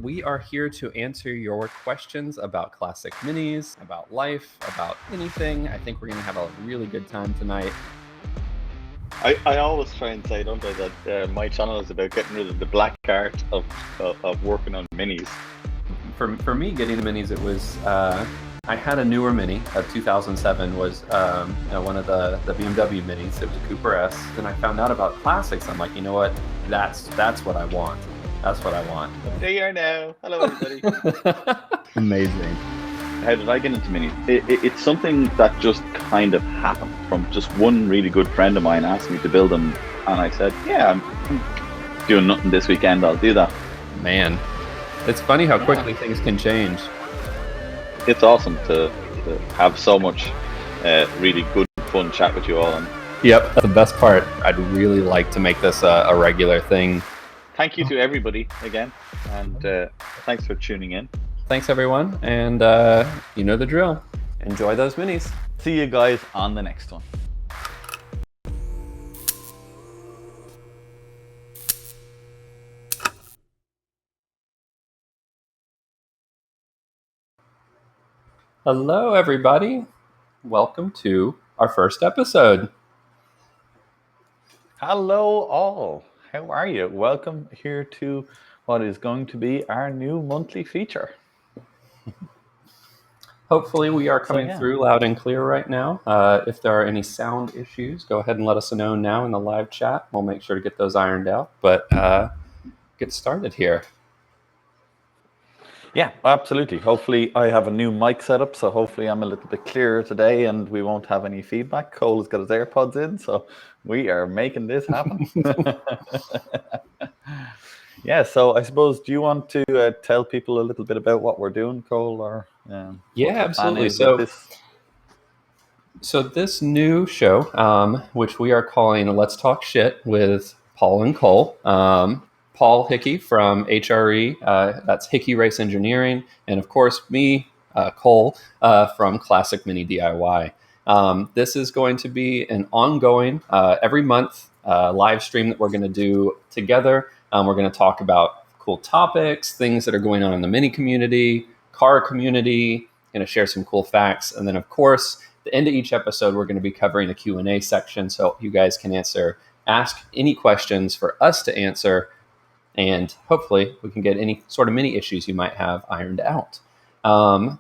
We are here to answer your questions about classic minis, about life, about anything. I think we're going to have a really good time tonight. I always try and say, don't I, that my channel is about getting rid of the black art of working on minis. For me, getting the minis, it was I had a newer mini. 2007 was one of the BMW minis. It was a Cooper S, and I found out about classics. I'm like, you know what? That's what I want. That's what I want. There you are now. Hello, everybody. Amazing. How did I get into minis? It's something that just kind of happened from just one really good friend of mine asked me to build them, and I said, yeah, I'm doing nothing this weekend, I'll do that. Man, it's funny how quickly things can change. It's awesome to have so much really good, fun chat with you all. And yep, that's the best part. I'd really like to make this a regular thing. Thank you to everybody again, and thanks for tuning in. Thanks, everyone, and you know the drill. Enjoy those minis. See you guys on the next one. Hello, everybody. Welcome to our first episode. Hello, all. How are you? Welcome here to what is going to be our new monthly feature. Hopefully we are coming through loud and clear right now. If there are any sound issues, go ahead and let us know now in the live chat. We'll make sure to get those ironed out. But get started here. Yeah, absolutely. Hopefully I have a new mic setup, so hopefully I'm a little bit clearer today and we won't have any feedback. Cole has got his AirPods in, so we are making this happen. Yeah, so I suppose, do you want to tell people a little bit about what we're doing, Cole? Or yeah, absolutely. So this new show, which we are calling Let's Talk Shit with Paul and Cole. Paul Hickey from HRE, that's Hickey Race Engineering, and of course me, Cole, from Classic Mini DIY. This is going to be an ongoing, every month live stream that we're going to do together. We're going to talk about cool topics, things that are going on in the mini community, car community, going to share some cool facts, and then of course, at the end of each episode, we're going to be covering a Q&A section, so you guys can ask any questions for us to answer, and hopefully we can get any sort of mini issues you might have ironed out. How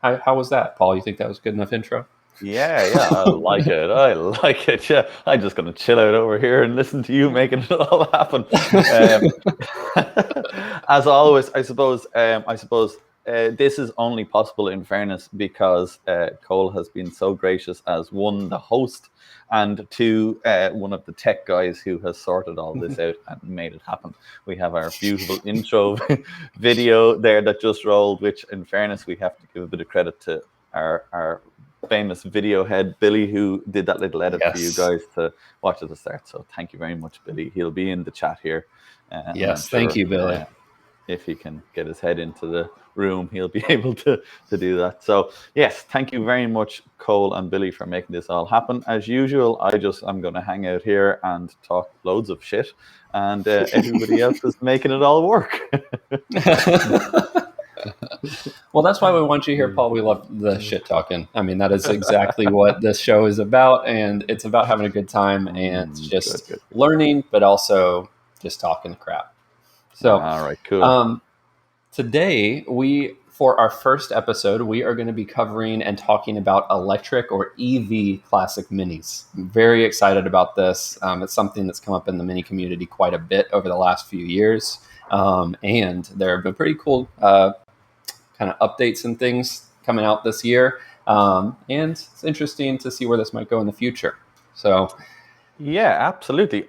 was that, Paul? You think that was a good enough intro? Yeah, I like it. Yeah, I'm just going to chill out over here and listen to you making it all happen. As always, I suppose this is only possible, in fairness, because Cole has been so gracious as one, the host, and two, one of the tech guys who has sorted all this out and made it happen. We have our beautiful intro video there that just rolled, which, in fairness, we have to give a bit of credit to our famous video head, Billy, who did that little edit for you guys to watch at the start. So thank you very much, Billy. He'll be in the chat here. Yes, thank you, Billy. If he can get his head into the room, he'll be able to do that. So yes, thank you very much, Cole and Billy, for making this all happen. As usual, I'm going to hang out here and talk loads of shit, and everybody else is making it all work. Well, that's why we want you here, Paul. We love the shit talking. I mean, that is exactly what this show is about, and it's about having a good time and just good. Learning, but also just talking crap. So, all right, cool. Today, for our first episode, we are going to be covering and talking about electric or EV classic minis. I'm very excited about this. It's something that's come up in the mini community quite a bit over the last few years, and there have been pretty cool kind of updates and things coming out this year, and it's interesting to see where this might go in the future. So, yeah, absolutely.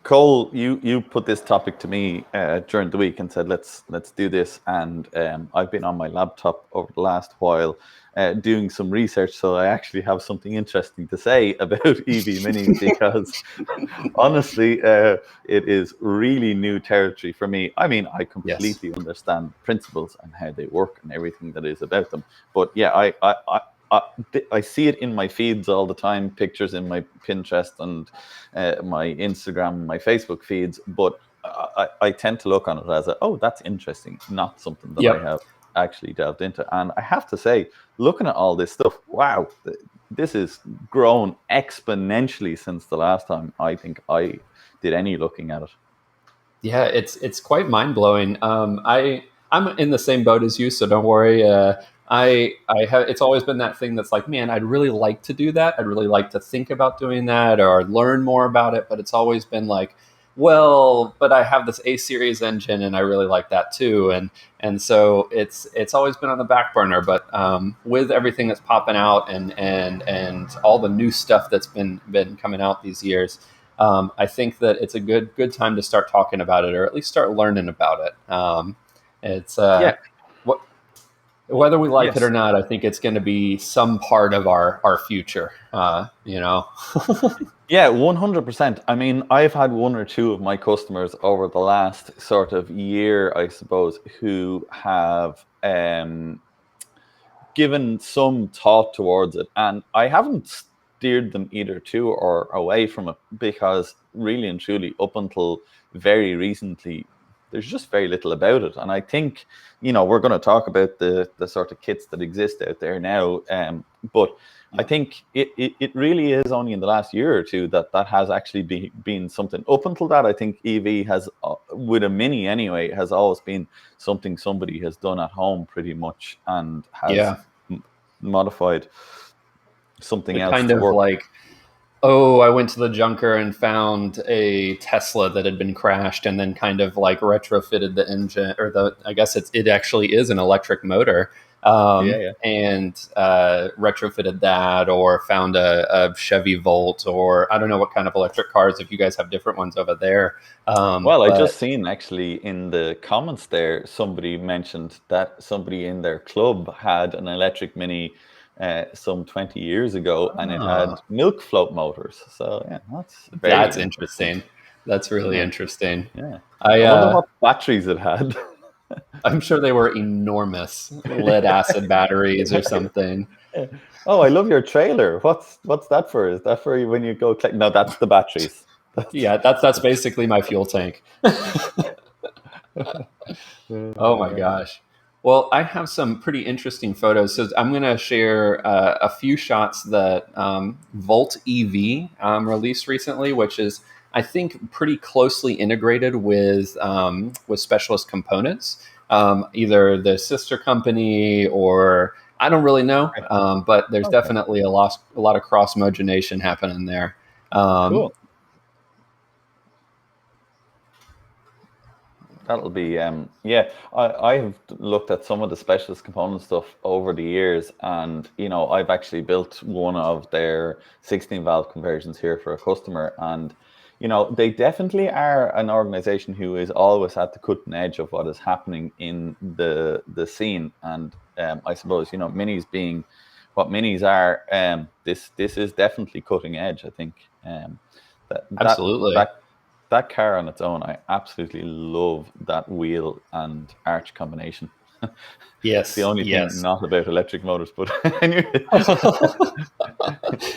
Cole, you put this topic to me during the week and said, let's do this. And I've been on my laptop over the last while doing some research, so I actually have something interesting to say about EV minis, because honestly, it is really new territory for me. I mean, I completely understand principles and how they work and everything that is about them. But yeah, I see it in my feeds all the time, pictures in my Pinterest and my Instagram, my Facebook feeds, but I tend to look on it as that's interesting, not something that I Yep. have actually delved into. And I have to say, looking at all this stuff, wow, this has grown exponentially since the last time I think I did any looking at it. Yeah, it's quite mind blowing. I'm in the same boat as you, so don't worry. I have. It's always been that thing that's like, man, I'd really like to do that. I'd really like to think about doing that or learn more about it. But it's always been like, well, but I have this A series engine, and I really like that too. And so it's always been on the back burner. But with everything that's popping out and all the new stuff that's been coming out these years. I think that it's a good time to start talking about it, or at least start learning about it. It's Yeah. what, whether we like it or Yes. not. I think it's going to be some part of our future. You know. Yeah, 100%. I mean, I've had one or two of my customers over the last sort of year, I suppose, who have given some thought towards it, and I haven't steered them either to or away from it, because really and truly, up until very recently, there's just very little about it. And I think, we're going to talk about the sort of kits that exist out there now, but I think it really is only in the last year or two that has actually been something. Up until that, I think EV has, with a Mini anyway, has always been something somebody has done at home pretty much, and has Yeah. modified something The else kind to of work. like, oh, I went to the junker and found a Tesla that had been crashed, and then kind of like retrofitted the engine, or I guess it actually is an electric motor, Yeah, yeah. and retrofitted that, or found a Chevy Volt, or I don't know what kind of electric cars, if you guys have different ones over there. Well, I But just seen actually in the comments there, somebody mentioned that somebody in their club had an electric Mini some 20 years ago, and it had ah, milk float motors. So yeah, that's very that's interesting. interesting. That's really Yeah, interesting. yeah. I I wonder what batteries it had. I'm sure they were enormous lead acid batteries or something. Oh, I love your trailer. What's that for? Is that for when you go collect? No, that's the batteries. That's Yeah, that's basically my fuel tank. Oh my yeah. gosh. Well, I have some pretty interesting photos. So I'm going to share a few shots that Volt EV released recently, which is, I think, pretty closely integrated with Specialist Components, either the sister company or I don't really know, Okay. but there's Okay. definitely a lot of cross mogenation happening there. Um, Cool. That'll be yeah. I have looked at some of the specialist component stuff over the years, and I've actually built one of their 16 valve conversions here for a customer, and they definitely are an organization who is always at the cutting edge of what is happening in the scene. And I suppose minis being what minis are, this is definitely cutting edge, I think. That that Absolutely. that that car on its own, I absolutely love that wheel and arch combination. It's the Yes. only thing Yes. not about electric motors, but anyway.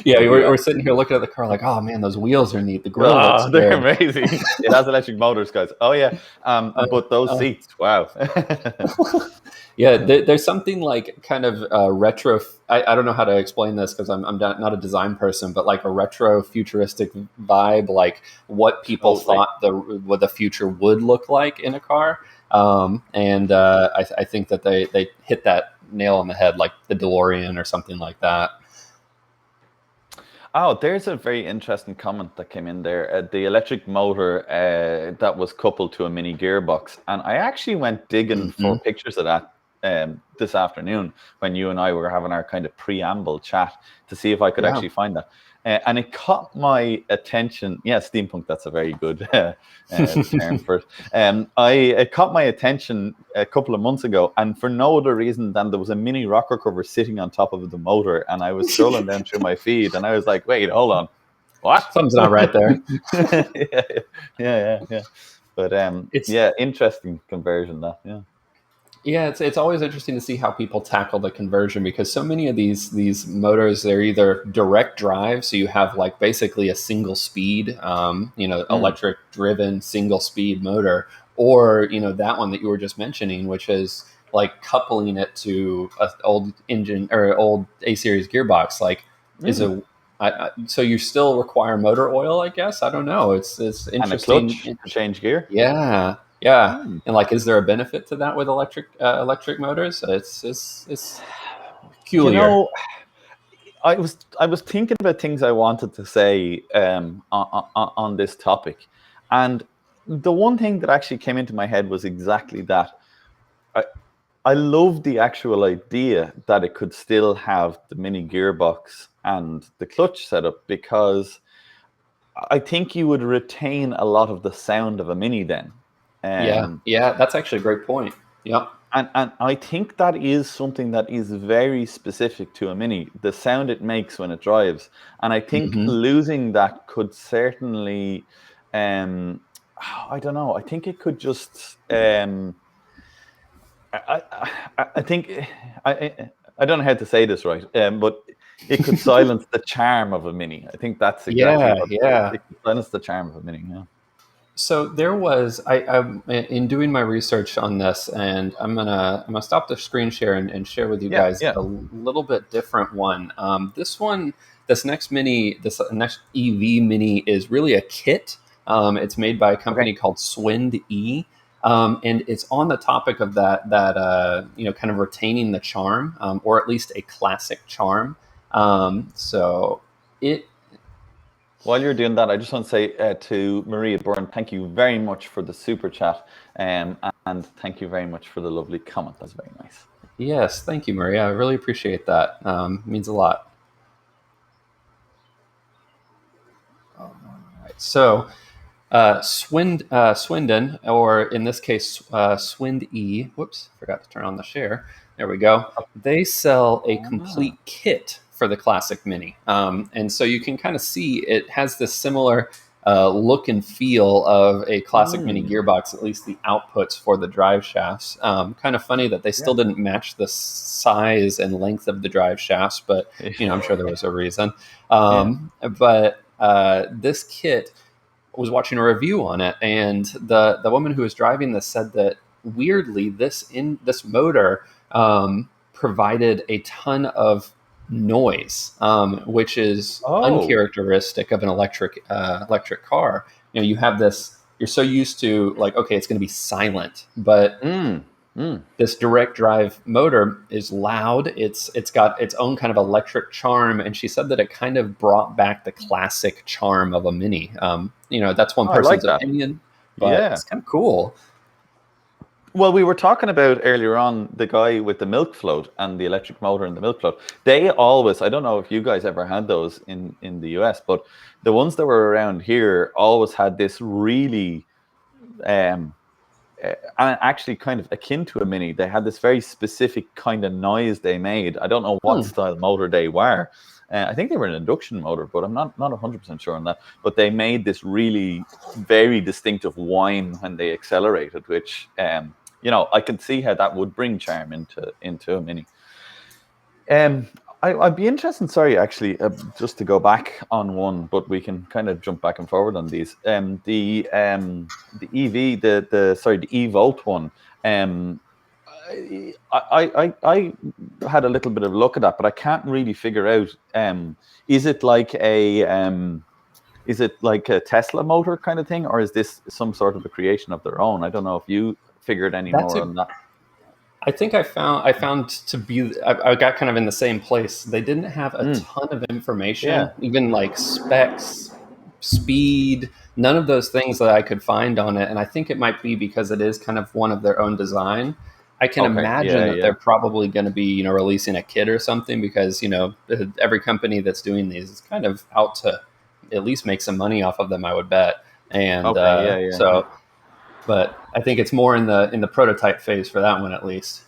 Yeah, But we're sitting here looking at the car like, oh man, those wheels are neat. The grill looks they're good. amazing. It has electric motors, guys. Oh yeah, Uh, but those uh, seats, wow. yeah, there's something like kind of retro. I don't know how to explain this because I'm not a design person, but like a retro futuristic vibe, like what people Totally. thought what the future would look like in a car. And I think that they hit that nail on the head, like the DeLorean or something like that. Oh, there's a very interesting comment that came in there. The electric motor that was coupled to a mini gearbox. And I actually went digging for Hmm. pictures of that this afternoon when you and I were having our kind of preamble chat to see if I could Yeah. actually find that. And it caught my attention. Yeah, steampunk, that's a very good term for it. It caught my attention a couple of months ago, and for no other reason than there was a mini rocker cover sitting on top of the motor, and I was scrolling down through my feed, and I was like, "Wait, hold on, what?" Something's not right there. Yeah. But It's yeah, interesting conversion that. Yeah. Yeah, it's always interesting to see how people tackle the conversion because so many of these motors they're either direct drive, so you have like basically a single speed, Mm. electric driven single speed motor, or that one that you were just mentioning, which is like coupling it to a old engine or old A series gearbox. Like, is Mm. a so you still require motor oil? I guess I don't know. It's And a interesting. clutch to change gear. Yeah, yeah. Mm. And like, is there a benefit to that with electric motors? It's You peculiar. know, I was thinking about things I wanted to say on this topic, and the one thing that actually came into my head was exactly that. I I love the actual idea that it could still have the mini gearbox and the clutch setup because I think you would retain a lot of the sound of a mini then. Yeah, Um, yeah. That's actually a great point. Yep. and I think that is something that is very specific to a mini, the sound it makes when it drives. And I think Hmm. losing that could certainly, um, I don't know. I think it could just, I think, I don't know how to say this right, but it could silence the charm of a mini. I think that's exactly Yeah, what yeah. it could silence the charm of a mini. Yeah. So there was I'm in doing my research on this, and I'm gonna stop the screen share and share with you Yeah. guys Yeah. a little bit different one. This next EV mini is really a kit. It's made by a Okay. company called Swind E, and it's on the topic of kind of retaining the charm, or at least a classic charm. So it While you're doing that, I just want to say to Maria Byrne, thank you very much for the super chat, and thank you very much for the lovely comment. That's very nice. Yes, thank you, Maria. I really appreciate that. It means a lot. Right. So, Swindon, or in this case, Swind E. Whoops, forgot to turn on the share. There we go. They sell a Ah. complete kit for the Classic Mini, and so you can kind of see it has this similar look and feel of a Classic Mini Mm. gearbox. At least the outputs for the drive shafts. Kind of funny that they Yeah. still didn't match the size and length of the drive shafts, but I'm sure there was a reason. Yeah. But this kit was watching a review on it, and the woman who was driving this said that weirdly this motor provided a ton of noise, which is Oh. uncharacteristic of an electric car. You have this. You're so used to like, okay, it's going to be silent, but Mm. Mm. this direct drive motor is loud. It's got its own kind of electric charm, and she said that it kind of brought back the classic charm of a mini. That's one Oh, I like person's that. opinion, but Yeah. it's kind of cool. Well, we were talking about earlier on the guy with the milk float and the electric motor and the milk float. They always, I don't know if you guys ever had those in the US, but the ones that were around here always had this really um and actually kind of akin to a mini. They had this very specific kind of noise they made. I don't know what Hmm. style motor they were. I think they were an induction motor, but I'm not 100% sure on that. But they made this really very distinctive whine when they accelerated, which I could see how that would bring charm into a mini. Um, I'd be interested. Sorry, actually, just to go back on one, but we can kind of jump back and forward on these. The EV, the E Volt one. Um, I had a little bit of a look at that, but I can't really figure out. Is it like a Tesla motor kind of thing, or is this some sort of a creation of their own? I don't know if you figured any That's more a on that. I think I found to be I got kind of in the same place. They didn't have a Mm, ton of information, yeah. even like specs, speed, none of those things that I could find on it. And I think it might be because it is kind of one of their own design. I can Okay. imagine Yeah. that Yeah. they're probably going to be, releasing a kit or something because, every company that's doing these is kind of out to at least make some money off of them, I would bet. And Okay. Yeah. Yeah. Yeah. but I think it's more in the prototype phase for that one at least.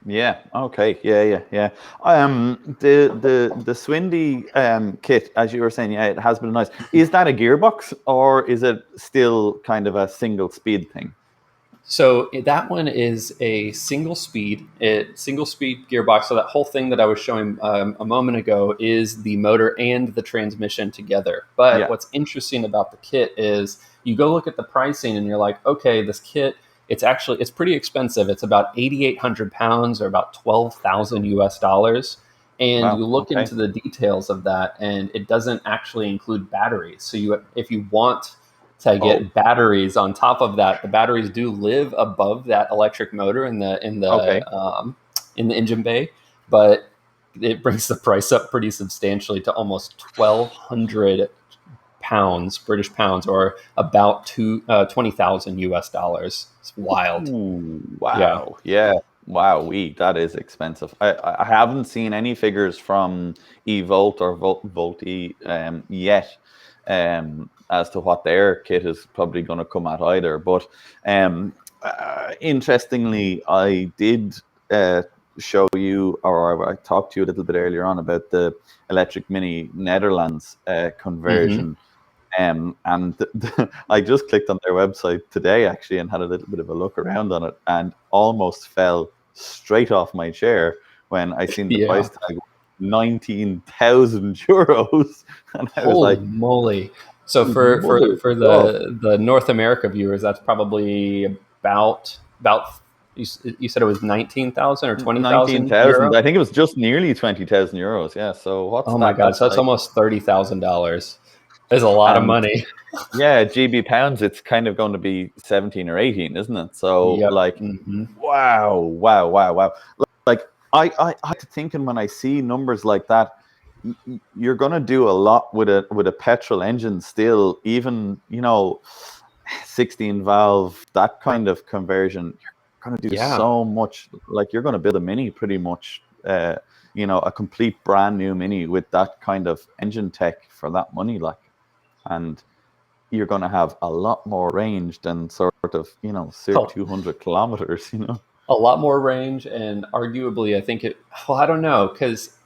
Yeah. Okay. Yeah. Yeah. Yeah. The Swindy kit, as you were saying, yeah, it has been nice. Is that a gearbox or is it still kind of a single speed thing? So that one is a single speed gearbox. So that whole thing that I was showing a moment ago is the motor and the transmission together. But Yeah. what's interesting about the kit is you go look at the pricing and you're like, okay, this kit, it's pretty expensive. It's about 8,800 pounds or about 12,000 US dollars. And Wow. you look Okay. into the details of that, and it doesn't actually include batteries. So if you want to Oh, get batteries on top of that. The batteries do live above that electric motor okay. in the engine bay, but it brings the price up pretty substantially to almost 1,200 pounds, British pounds, or about 20,000 US dollars. It's wild. Ooh, Yeah. wow. Yeah. Wow. That is expensive. I haven't seen any figures from eVolt or Volt yet, as to what their kit is probably going to come at either. But interestingly, I did uh, show you, or I talked to you a little bit earlier on about the Electric Mini Netherlands Mm-hmm. conversion. And I just clicked on their website today actually and had a little bit of a look around on it, and almost fell straight off my chair when I seen the Yeah. price tag, 19,000 euros, and I was Holy like, moly! So mother for God, the North America viewers, that's probably about you said it was 19,000 or 20,000 19,000. euro. I think it was just nearly 20,000 euros. Yeah. So what's Oh my that? god! That's So that's like, almost $30,000. Is a lot of and money. yeah, GB pounds, it's kind of going to be 17 or 18, isn't it? So Yep. like, Hmm. wow, wow, wow, wow. Like I had to thinking when I see numbers like that, you're gonna do a lot with a petrol engine still, even 16 valve, that kind of conversion. You're gonna do Yeah. so much. Like you're gonna build a mini pretty much, a complete brand new mini with that kind of engine tech for that money, like, and you're going to have a lot more range than sort of, circa 200 kilometers, A lot more range, and arguably I think it, well, I don't know, because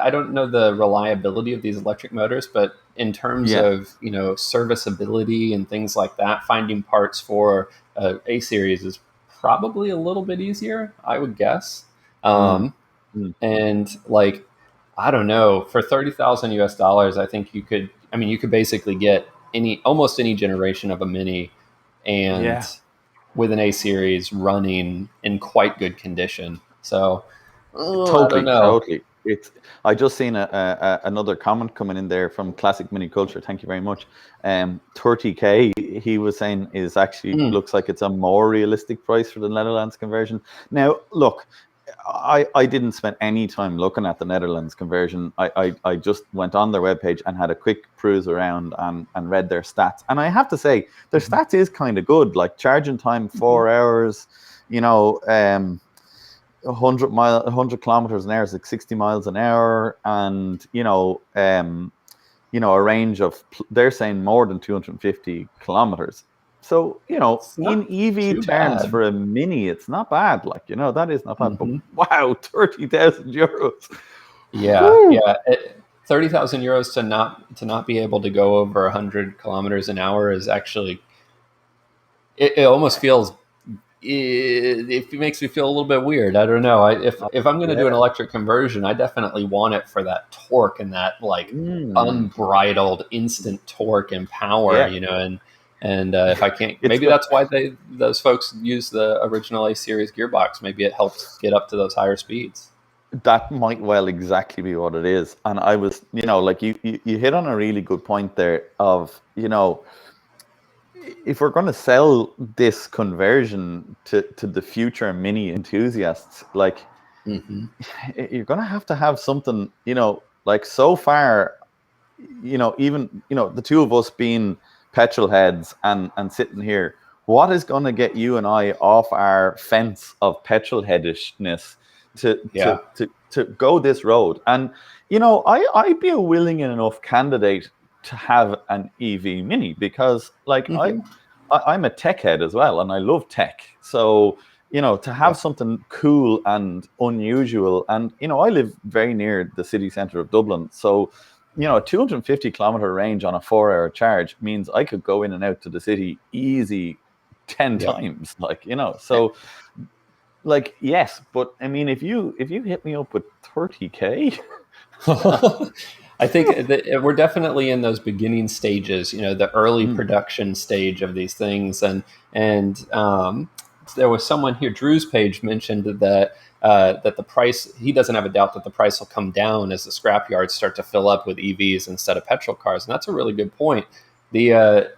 I don't know the reliability of these electric motors, but in terms Yeah. of serviceability and things like that, finding parts for a series is probably a little bit easier, I would guess. Mm. um, Mm. and like, I don't know, for 30,000 US dollars, I think you could basically get almost any generation of a mini, and Yeah. with an A series running in quite good condition. So, I don't Totally, know. totally. I just seen another comment coming in there from Classic Mini Culture. Thank you very much. 30K, he was saying, is actually Mm, looks like it's a more realistic price for the Netherlands conversion. Now, look, I didn't spend any time looking at the Netherlands conversion. I just went on their webpage and had a quick peruse around and read their stats. And I have to say, their mhm, stats is kind of good. Like charging time, mhm. 4 hours, 100 kilometers an hour is like 60 miles an hour, and a range of, they're saying more than 250 kilometers. So It's in not EV too terms bad. for a mini, it's not bad. Like that is not bad. But Hmm. wow, 30,000 euros. Yeah, Woo! yeah. 30,000 euros to not be able to go over 100 kilometers an hour is actually, it almost feels, it makes me feel a little bit weird. I don't know. If I'm going to do an Yeah. electric conversion, I definitely want it for that torque and that like Mm. unbridled instant torque and power. Yeah. And if I can't, It's maybe got that's why those folks use the original A series gearbox. Maybe it helped get up to those higher speeds. that might well exactly be what it is. And I was, like you hit on a really good point there of, if we're going to sell this conversion to the future mini enthusiasts, like Hmm. you're going to have something, like so far, even, the two of us being petrol heads and sitting here, what is going to get you and I off our fence of petrol headishness Yeah. to go this road? And, I'd be a willing enough candidate to have an EV mini because like Hmm. I'm a tech head as well, and I love tech. So, to have Yeah. something cool and unusual, and I live very near the city centre of Dublin, so a 250 kilometer range on a 4 hour charge means I could go in and out to the city easy 10 Yep. times, like, so, like, yes, but I mean, if you hit me up with 30K, I think that we're definitely in those beginning stages, the early production stage of these things, and there was someone here. Drew's page mentioned that the price. He doesn't have a doubt that the price will come down as the scrapyards start to fill up with EVs instead of petrol cars, and that's a really good point. But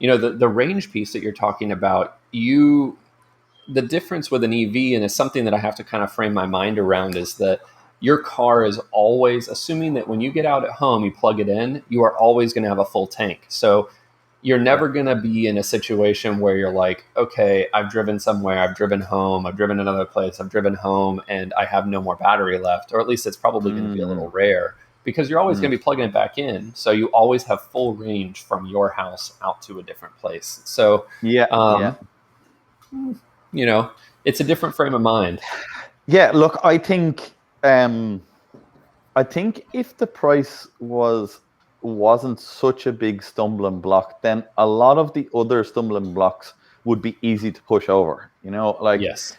the range piece that you're talking about, the difference with an EV, and it's something that I have to kind of frame my mind around, is that your car is always, assuming that when you get out at home, you plug it in, you are always going to have a full tank. So you're yeah. never going to be in a situation where you're like, okay, I've driven somewhere, I've driven home, I've driven another place, I've driven home, and I have no more battery left. Or at least it's probably going to be a little rare, because you're always going to be plugging it back in. So you always have full range from your house out to a different place. So, Yeah, yeah. It's a different frame of mind. Yeah, look, I think if the price wasn't such a big stumbling block, then a lot of the other stumbling blocks would be easy to push over. Like, Yes.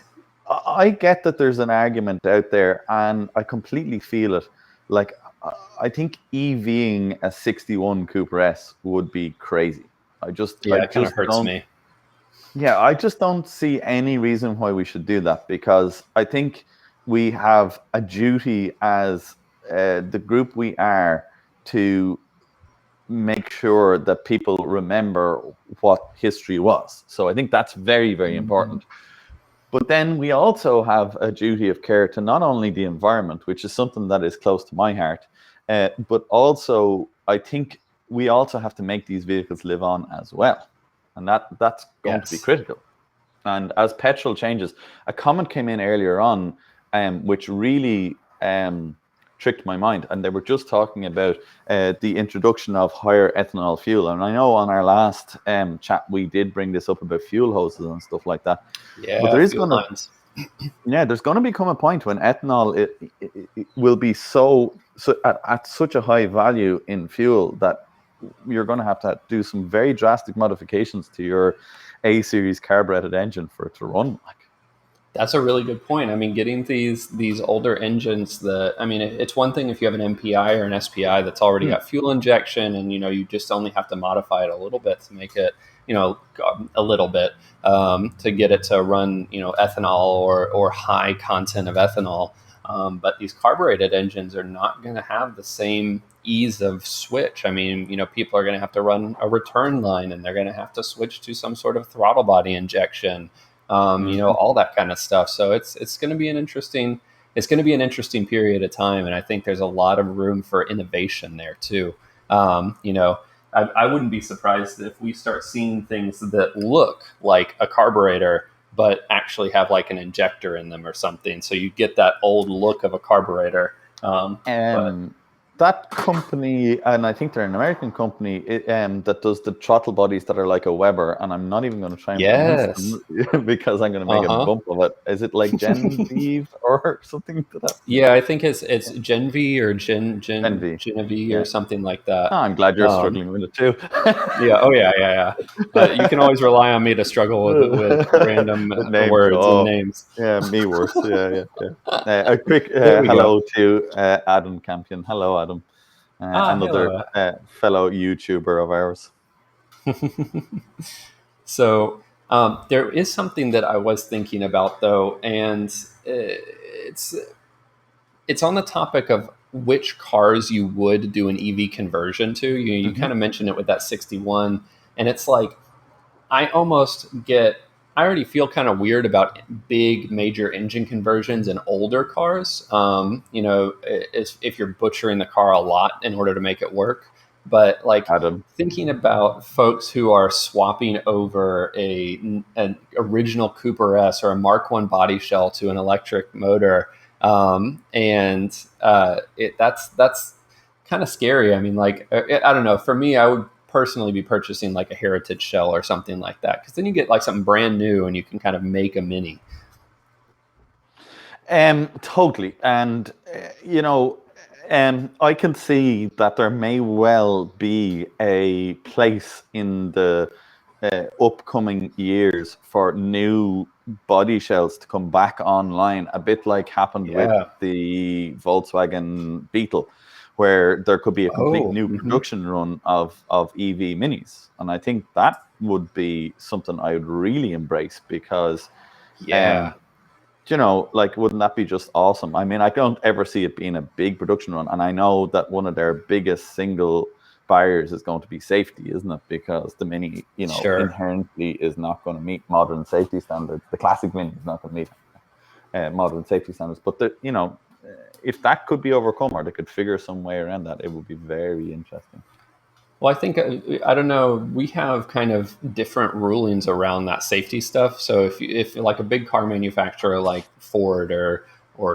I get that there's an argument out there, and I completely feel it. Like, I think EVing a 61 Cooper S would be crazy. I Yeah, it kind of just hurts don't. me. Yeah, I just don't see any reason why we should do that, because I think we have a duty as the group we are to make sure that people remember what history was. So I think that's very, very important. But then we also have a duty of care to not only the environment, which is something that is close to my heart, but also I think we also have to make these vehicles live on as well. And that's going to be Yes. critical. And as petrol changes, a comment came in earlier on, which really tricked my mind. And they were just talking about the introduction of higher ethanol fuel. And I know on our last chat, we did bring this up about fuel hoses and stuff like that. But Yeah, fuel lines. there's going to become a point when ethanol it will be at such a high value in fuel that you're going to have do some very drastic modifications to your A series carbureted engine for it to run. Like, That's a really good point. I mean, getting these older engines it's one thing if you have an MPI or an SPI that's already got fuel injection, and you just only have to modify it a little bit to make it, a little bit to get it to run, ethanol or high content of ethanol. But these carbureted engines are not going to have the same ease of switch. I mean, people are going to have to run a return line, and they're going to have to switch to some sort of throttle body injection. All that kind of stuff. So it's going to be an interesting period of time, and I think there's a lot of room for innovation there too. I wouldn't be surprised if we start seeing things that look like a carburetor but actually have like an injector in them or something. So you get that old look of a carburetor. But that company, and I think they're an American company, that does the throttle bodies that are like a Weber, and I'm not even going to try and pronounce yes, them because I'm going to make a bump of it. Is it like Genevieve or something to that? yeah, I think it's Genv or Envy. Genevieve or Yeah. something like Oh, that. I'm glad you're Um, struggling with it too. Yeah. Oh, yeah, yeah, yeah. You can always rely on me to struggle with random With names. words and Oh, names. yeah, me worse. Yeah, yeah, yeah. A quick There we go. hello to Adam Campion. Hello, Adam. Another Hello. fellow YouTuber of ours. So there is something that I was thinking about though, and it's it's on the topic of which cars you would do an EV conversion to. You Mm-hmm. kind of mentioned it with that 61, and it's like I almost get. I already feel kind of weird about big major engine conversions in older cars. If you're butchering the car a lot in order to make it work. But like Adam. thinking about folks who are swapping over an original Cooper S or a Mark One body shell to an electric motor, that's kind of scary. I mean, like I don't know. For me, I would personally be purchasing like a heritage shell or something like that, because then you get like something brand new and you can kind of make a mini. Totally. And, I can see that there may well be a place in the upcoming years for new body shells to come back online, a bit like happened with Yeah. the Volkswagen Beetle, where there could be a complete Oh. new production run of EV minis. And I think that would be something I would really embrace because, Yeah. like, wouldn't that be just awesome? I mean, I don't ever see it being a big production run. And I know that one of their biggest single barriers is going to be safety, isn't it? Because the Mini, Sure. inherently is not going to meet modern safety standards. The classic Mini is not going to meet modern safety standards. But if that could be overcome, or they could figure some way around that, it would be very interesting. Well, I think I don't know. We have kind of different rulings around that safety stuff. So if like a big car manufacturer like Ford or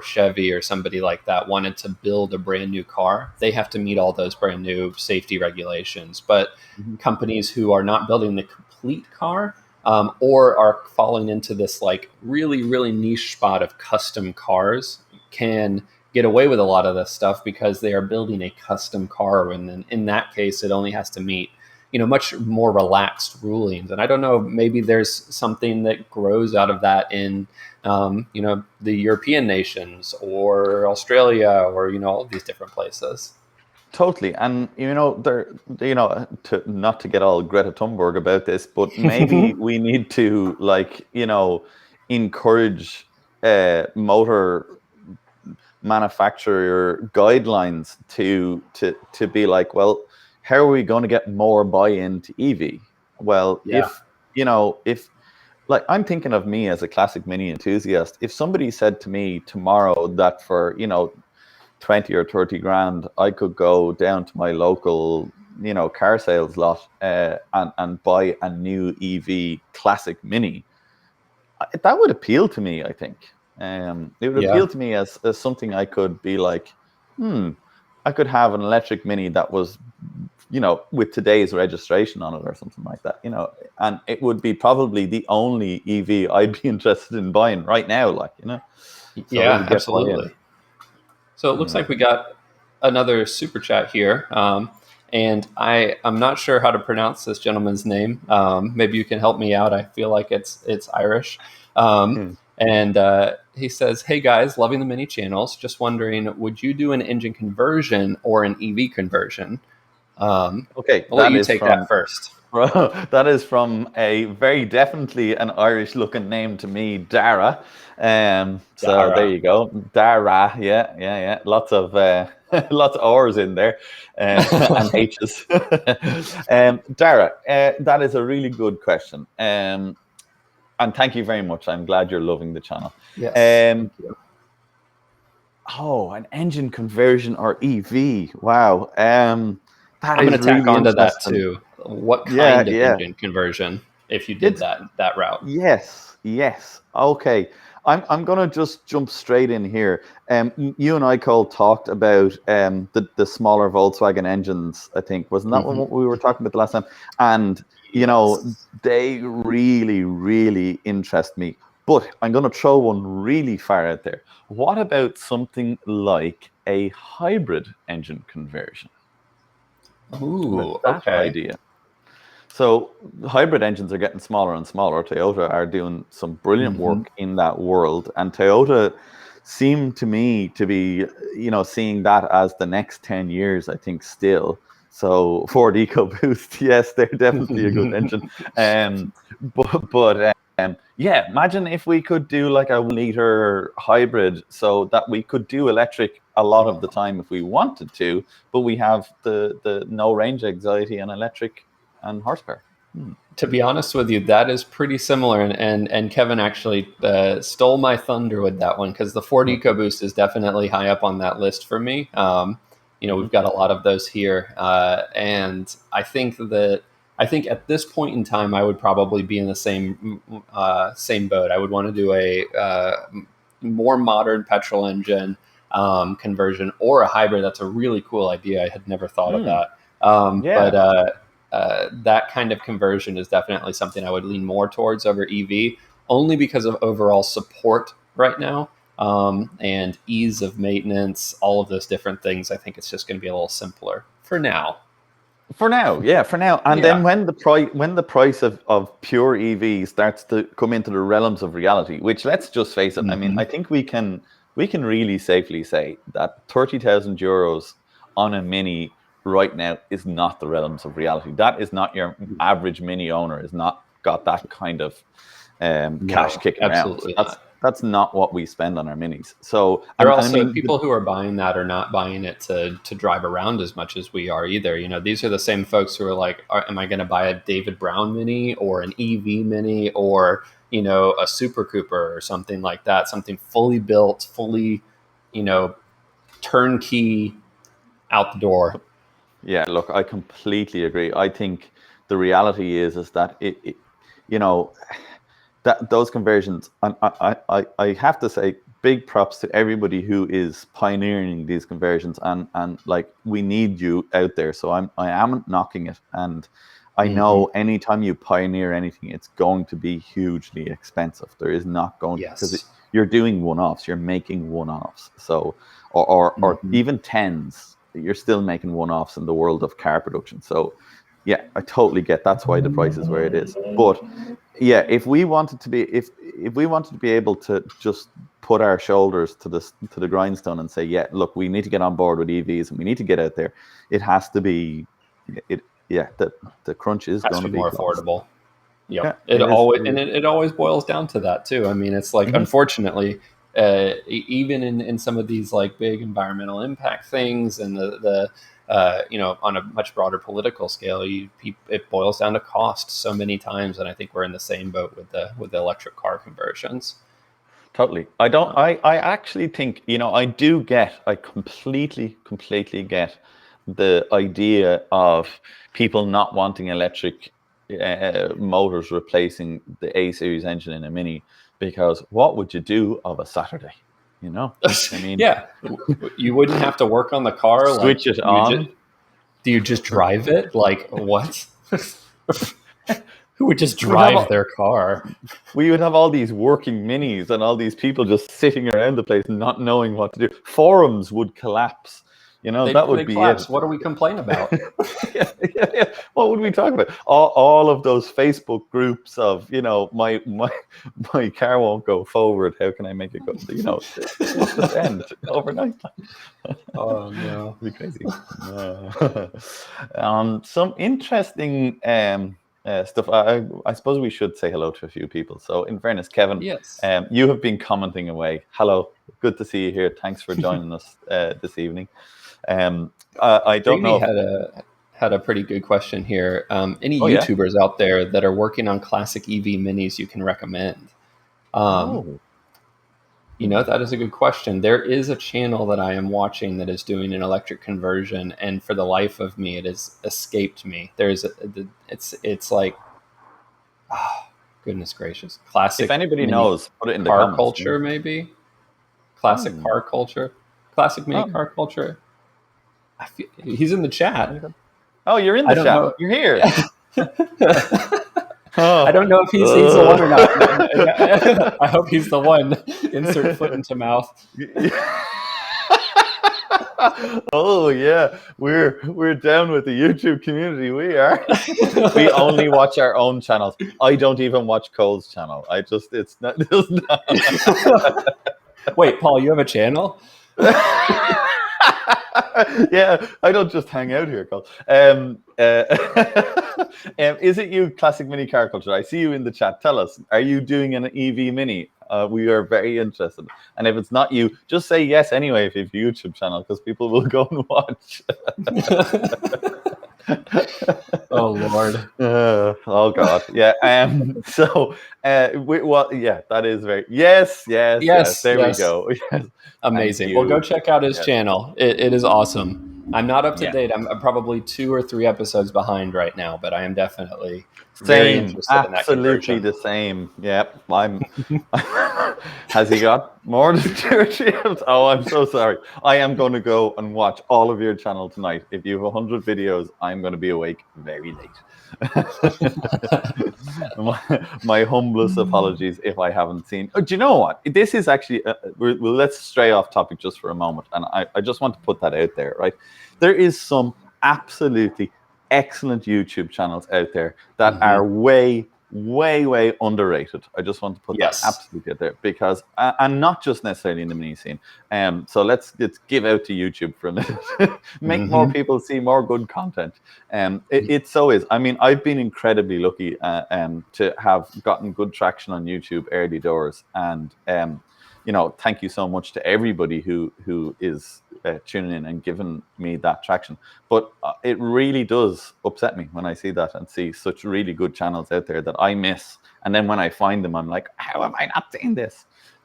Chevy or somebody like that wanted to build a brand new car, they have to meet all those brand new safety regulations. But Mhm. companies who are not building the complete car, or are falling into this like really niche spot of custom cars, can get away with a lot of this stuff because they are building a custom car, and then in that case it only has to meet much more relaxed rulings. And I don't know, maybe there's something that grows out of that in the European nations or Australia or all these different places. Totally, and to not to get all Greta Thunberg about this, but maybe we need to encourage motor manufacturer guidelines to be like, well, how are we going to get more buy-in to EV? Well, Yeah. if like, I'm thinking of me as a classic Mini enthusiast. If somebody said to me tomorrow that for 20 or 30 grand, I could go down to my local, car sales lot and buy a new EV classic Mini, that would appeal to me, I think. It would Yeah. appeal to me as something I could be like, I could have an electric Mini that was, with today's registration on it or something like that, and it would be probably the only EV I'd be interested in buying right now, so it Yeah, would get buy-in. absolutely. So it looks Yeah. like we got another super chat here. And I'm not sure how to pronounce this gentleman's name. Maybe you can help me out. I feel like it's Irish. Hmm. And he says, "Hey guys, loving the mini channels. Just wondering, would you do an engine conversion or an EV conversion?" Okay, I'll let you take that first. that is from a very definitely an Irish looking name to me, Dara. So there Dara. you go, Dara. Yeah. Lots of lots of R's in there, and H's. Dara, that is a really good question. And thank you very much. I'm glad you're loving the channel. Yes, Um, thank you. oh, an engine conversion or EV? Wow. That I'm going is to tack really onto that interesting. too. What Yeah, kind of yeah. engine conversion if you did It's that route? Yes. Okay. I'm gonna just jump straight in here. You and I, Cole, talked about the smaller Volkswagen engines. I think wasn't that Hmm. what we were talking about the last time? And Yes. they really interest me. But I'm gonna throw one really far out there. What about something like a hybrid engine conversion? What about Ooh, that okay. idea? So hybrid engines are getting smaller and smaller. Toyota are doing some brilliant Hmm. work in that world, and Toyota seem to me to be, seeing that as the next 10 years, I think still. So Ford EcoBoost, yes, they're definitely a good engine. Um, but yeah, imagine if we could do like a 1 liter hybrid, so that we could do electric a lot of the time if we wanted to, but we have the no range anxiety on electric and horsepower. To be honest with you, that is pretty similar, and Kevin actually stole my thunder with that one because the Ford EcoBoost is definitely high up on that list for me. We've got a lot of those here, and I think at this point in time, I would probably be in the same boat. I would want to do a more modern petrol engine conversion or a hybrid. That's a really cool idea. I had never thought of Mm, that. yeah. But that kind of conversion is definitely something I would lean more towards over EV, only because of overall support right now, and ease of maintenance, all of those different things. I think it's just going to be a little simpler for now. For now, and then when the price of pure EV starts to come into the realms of reality, which, let's just face it, I mean, I think we can really safely say that €30,000 on a Mini right now is not the realms of reality. That is not your average Mini owner. Is not got that kind of cash No, kicking around. absolutely not. That's not what we spend on our Minis. So, They're I also mean, people who are buying that are not buying it to drive around as much as we are either. You know, these are the same folks who are like, am I going to buy a David Brown Mini or an EV Mini or, you know, a Super Cooper or something like that, something fully built, fully, you know, turnkey out the door. yeah, look, I completely agree. I think the reality is that you know, that those conversions, and I have to say big props to everybody who is pioneering these conversions, and like, we need you out there. So I am knocking it, and I know anytime you pioneer anything, it's going to be hugely expensive. There is not going to, because Yes. you're doing one-offs, you're making one-offs. So, or even tens, you're still making one-offs in the world of car production. So yeah, I totally get that's why the price is where it is. But yeah, if we wanted to be, if we wanted to be able to just put our shoulders to the grindstone and say, yeah, look, we need to get on board with EVs and we need to get out there, it has to be, yeah, the crunch is Has going to to be be more close. affordable. Yeah, Yep. It it is. always and it always boils down to that too. I mean, it's like, Mhm. unfortunately, even in some of these like big environmental impact things and the you know, on a much broader political scale, it boils down to cost so many times, and I think we're in the same boat with the electric car conversions. Totally. I don't. I actually think, I completely get the idea of people not wanting electric motors replacing the A series engine in a Mini, because what would you do of a Saturday? I mean, Yeah, you wouldn't have to work on the car. Like, switch it on. do you just drive it? Like, what? Who would just We'd have drive their car? we would have all these working Minis and all these people just sitting around the place not knowing what to do. Forums would collapse. That would They be it. collapse. What do we complain about? Yeah. What would we talk about? All of those Facebook groups of, my car won't go forward. How can I make it go? It would just end overnight. Oh no. It'd be crazy. Some interesting stuff. I suppose we should say hello to a few people. So, in fairness, Kevin, Yes. you have been commenting away. Hello, good to see you here. Thanks for joining us this evening. I don't Jamie know if. had a pretty good question here. Any Oh yeah. YouTubers out there that are working on classic EV minis you can recommend? Um, Oh. you know, that is a good question. There is a channel that I am watching that is doing an electric conversion, and for the life of me, it has escaped me. It's like, oh, goodness gracious, If classic anybody mini knows, put it in the car comments. culture, maybe classic Hmm. car culture, classic mini Oh, car culture. He's in the chat. very good. Oh, you're in I the don't chat. know. You're here. I Oh. don't know if he's the one or not. I hope he's the one. Insert foot into mouth. Oh yeah, we're down with the YouTube community. We are. We only watch our own channels. I don't even watch Cole's channel. It's not. It's not. Wait, Paul, you have a channel? Yeah, I don't just hang out here, Cole. Is it you, Classic Mini Car Culture? I see you in the chat. Tell us, are you doing an EV Mini? We are very interested. And if it's not you, just say yes anyway if you have a YouTube channel, because people will go and watch. Oh Lord. Oh God, yeah. Yeah, that is very yes. Yes, There we yes. go. Yes, thank Amazing. Well, go you. check out his Yes, channel. It is awesome. I'm not up to yeah. date. I'm probably 2 or 3 episodes behind right now, but I am definitely very Same, interested in that absolutely conversion. the same. Yep, I'm. Has he got more than 2 or 3 episodes? Oh, I'm so sorry. I am going to go and watch all of your channel tonight. If you have 100 videos, I'm going to be awake very late. my humblest apologies if I haven't seen. Oh, do you know what? This is actually. Let's stray off topic just for a moment, and I just want to put that out there. Right, there is some absolutely excellent YouTube channels out there that Mm-hmm. are way, way underrated. I just want to put that Yes. absolutely out there because, and not just necessarily in the mini scene. So let's give out to YouTube for a minute. Make more Mm-hmm. people see more good content. It so is. I mean, I've been incredibly lucky to have gotten good traction on YouTube early doors, and thank you so much to everybody who is tuning in and giving me that traction. But it really does upset me when I see that and see such really good channels out there that I miss. And then when I find them, I'm like, how have I not seen this?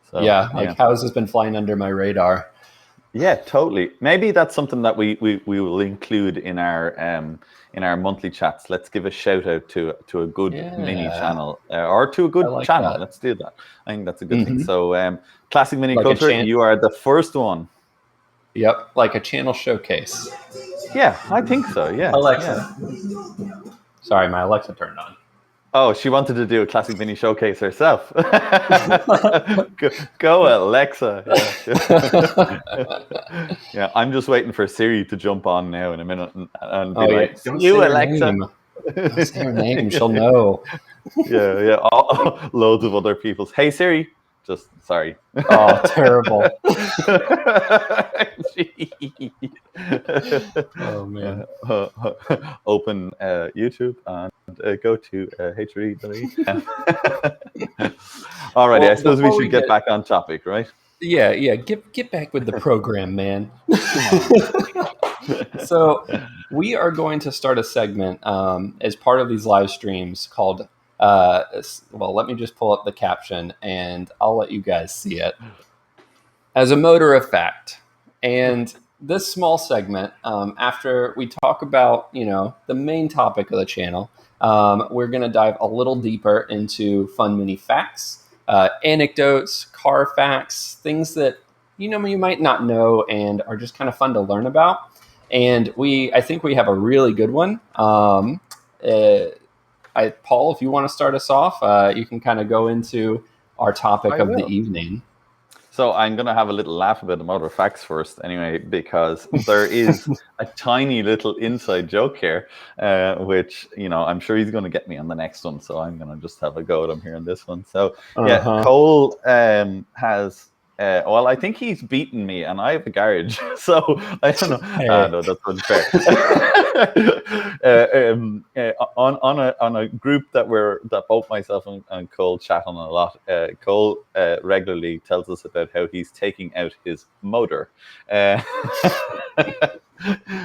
So Yeah, like how has this been flying under my radar? yeah, totally. Maybe that's something that we will include in our monthly chats. Let's give a shout out to a good mini Yeah, channel or to a I good like channel. that. Let's do that. I think that's a good thing. Mm-hmm. So classic mini Like a culture, you are the first one. Yep, like a channel showcase. Yeah, I think so. Yeah, yeah. Alexa. Sorry, my Alexa turned on. Oh, she wanted to do a classic mini showcase herself. Go Alexa. Yeah. Yeah, I'm just waiting for Siri to jump on now in a minute and be Oh yeah, like, don't say you her Alexa. name. Don't say her name. She'll know. Yeah. Loads of other people's. Hey Siri. Just sorry. Oh, terrible. Oh man. Open YouTube and go to HRE. Alrighty, I Well, suppose we before we should get get back on topic, right? yeah, get back with the program, man. Come on. So we are going to start a segment as part of these live streams called well, let me just pull up the caption and I'll let you guys see it. As a motor of fact. And this small segment, after we talk about, the main topic of the channel, we're going to dive a little deeper into fun mini facts, anecdotes, car facts, things that, you might not know and are just kind of fun to learn about. And I think we have a really good one. Paul, if you want to start us off, you can kind of go into our topic I of the will. evening. So I'm going to have a little laugh about the motor facts first, anyway, because there is a tiny little inside joke here, which I'm sure he's going to get me on the next one. So I'm going to just have a go at him here on this one. So yeah, Uh-huh. Cole has. Well, I think he's beaten me, and I have a garage, so I don't know. Hey. No, that's unfair. On a group that both myself and Cole chat on a lot. Cole regularly tells us about how he's taking out his motor,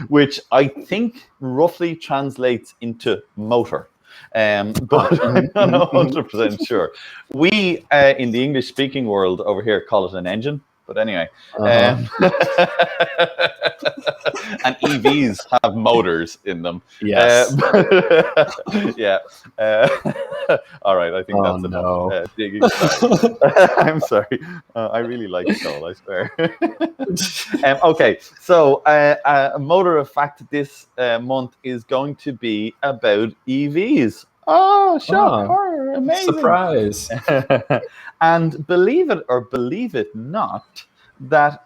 which I think roughly translates into motor. But I'm not 100% sure. We, in the English-speaking world over here, call it an engine. But anyway, and EVs have motors in them. Yes. Yeah. All right, I think Oh that's enough no. digging. Sorry. I'm sorry. I really like Cole, I swear. Okay, so a motor of fact this month is going to be about EVs. Oh, shock, horror, amazing. Surprise. And believe it or believe it not, that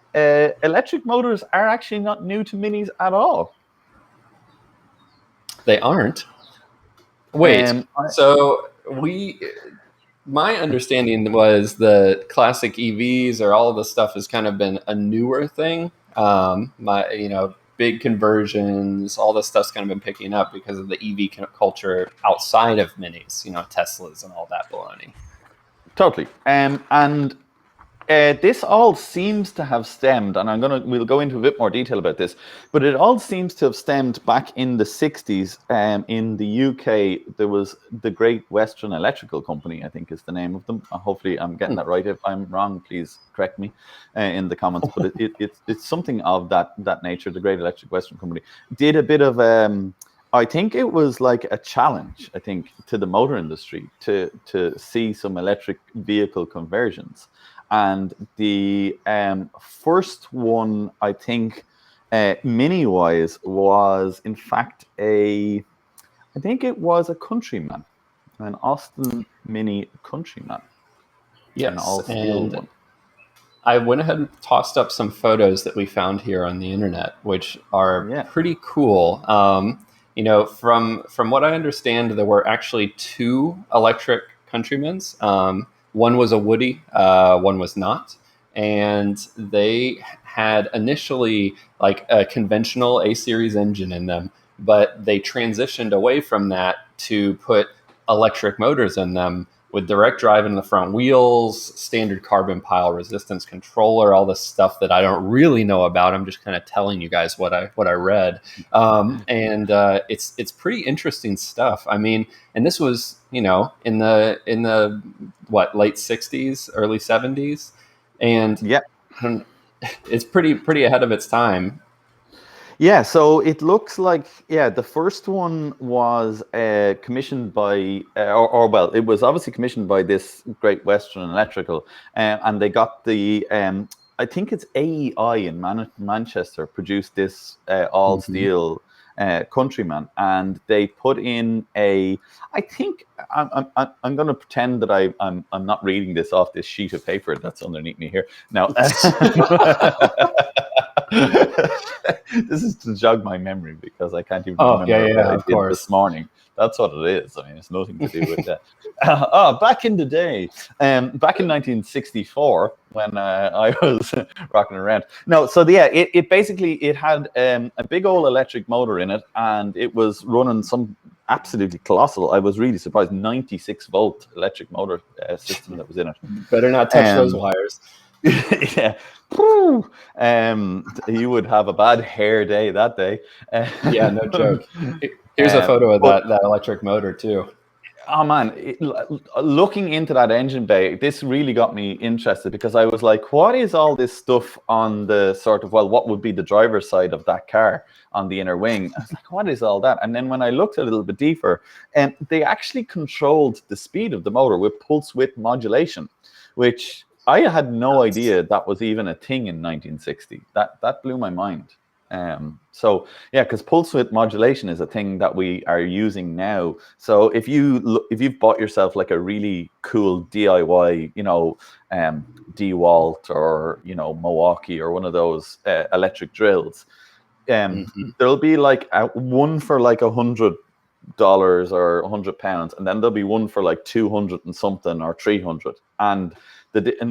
electric motors are actually not new to minis at all. They aren't. Wait. So my understanding was the classic EVs or all of this stuff has kind of been a newer thing. Big conversions, all this stuff's kind of been picking up because of the EV culture outside of minis, Teslas and all that baloney. Totally. And this all seems to have stemmed, and we'll go into a bit more detail about this, but it all seems to have stemmed back in the 60s. In the UK, there was the Great Western Electrical Company, I think is the name of them. Hopefully I'm getting that right. If I'm wrong, please correct me in the comments, but it's something of that nature. The Great Electric Western Company did a bit of I think it was like a challenge, to the motor industry to see some electric vehicle conversions. And the first one, I think, mini-wise, was in fact I think it was a Countryman, an Austin Mini Countryman. Yes, an all-steel one. I went ahead and tossed up some photos that we found here on the internet, which are pretty cool. from what I understand, there were actually two electric Countrymans. One was a Woody, one was not, and they had initially like a conventional A series engine in them, but they transitioned away from that to put electric motors in them with direct drive in the front wheels, standard carbon pile resistance controller, all this stuff that I don't really know about. I'm just kind of telling you guys what I read, and it's pretty interesting stuff. I mean, and this was in the what, late '60s, early '70s, and Yeah. it's pretty ahead of its time. Yeah, so it looks like, yeah, the first one was commissioned by, or well, it was obviously commissioned by this Great Western Electrical, and they got I think it's AEI in Manchester produced this all Mm-hmm. steel Countryman, and they put in I think I'm going to pretend that I'm not reading this off this sheet of paper that's underneath me here. Now, this is to jog my memory because I can't even Oh yeah, remember what yeah, I of did this course. morning. That's what it is. I mean, it's nothing to do with that. Back in the day, back in 1964, when I was rocking around. No, so yeah, it basically it had a big old electric motor in it, and it was running some absolutely colossal. I was really surprised. 96-volt electric motor system that was in it. Better not touch those Um, wires. yeah. You would have a bad hair day that day. Yeah, no joke. Here's a photo of But that electric motor too. oh man, looking into that engine bay, this really got me interested because I was like, what is all this stuff on the sort of, well, what would be the driver's side of that car on the inner wing? I was like, what is all that? And then when I looked a little bit deeper, they actually controlled the speed of the motor with pulse width modulation, which I had no idea that was even a thing in 1960. That blew my mind. So yeah, because pulse width modulation is a thing that we are using now. So if you've bought yourself like a really cool DIY, DeWalt or Milwaukee or one of those electric drills, Hmm. there'll be like one for like $100 or £100, and then there'll be one for like 200 and something or 300, and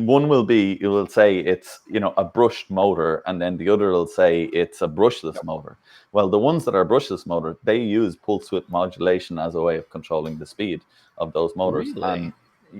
one will be, it will say it's a brushed motor, and then the other will say it's a brushless motor. Well, the ones that are brushless motor, they use pulse width modulation as a way of controlling the speed of those motors. Really? And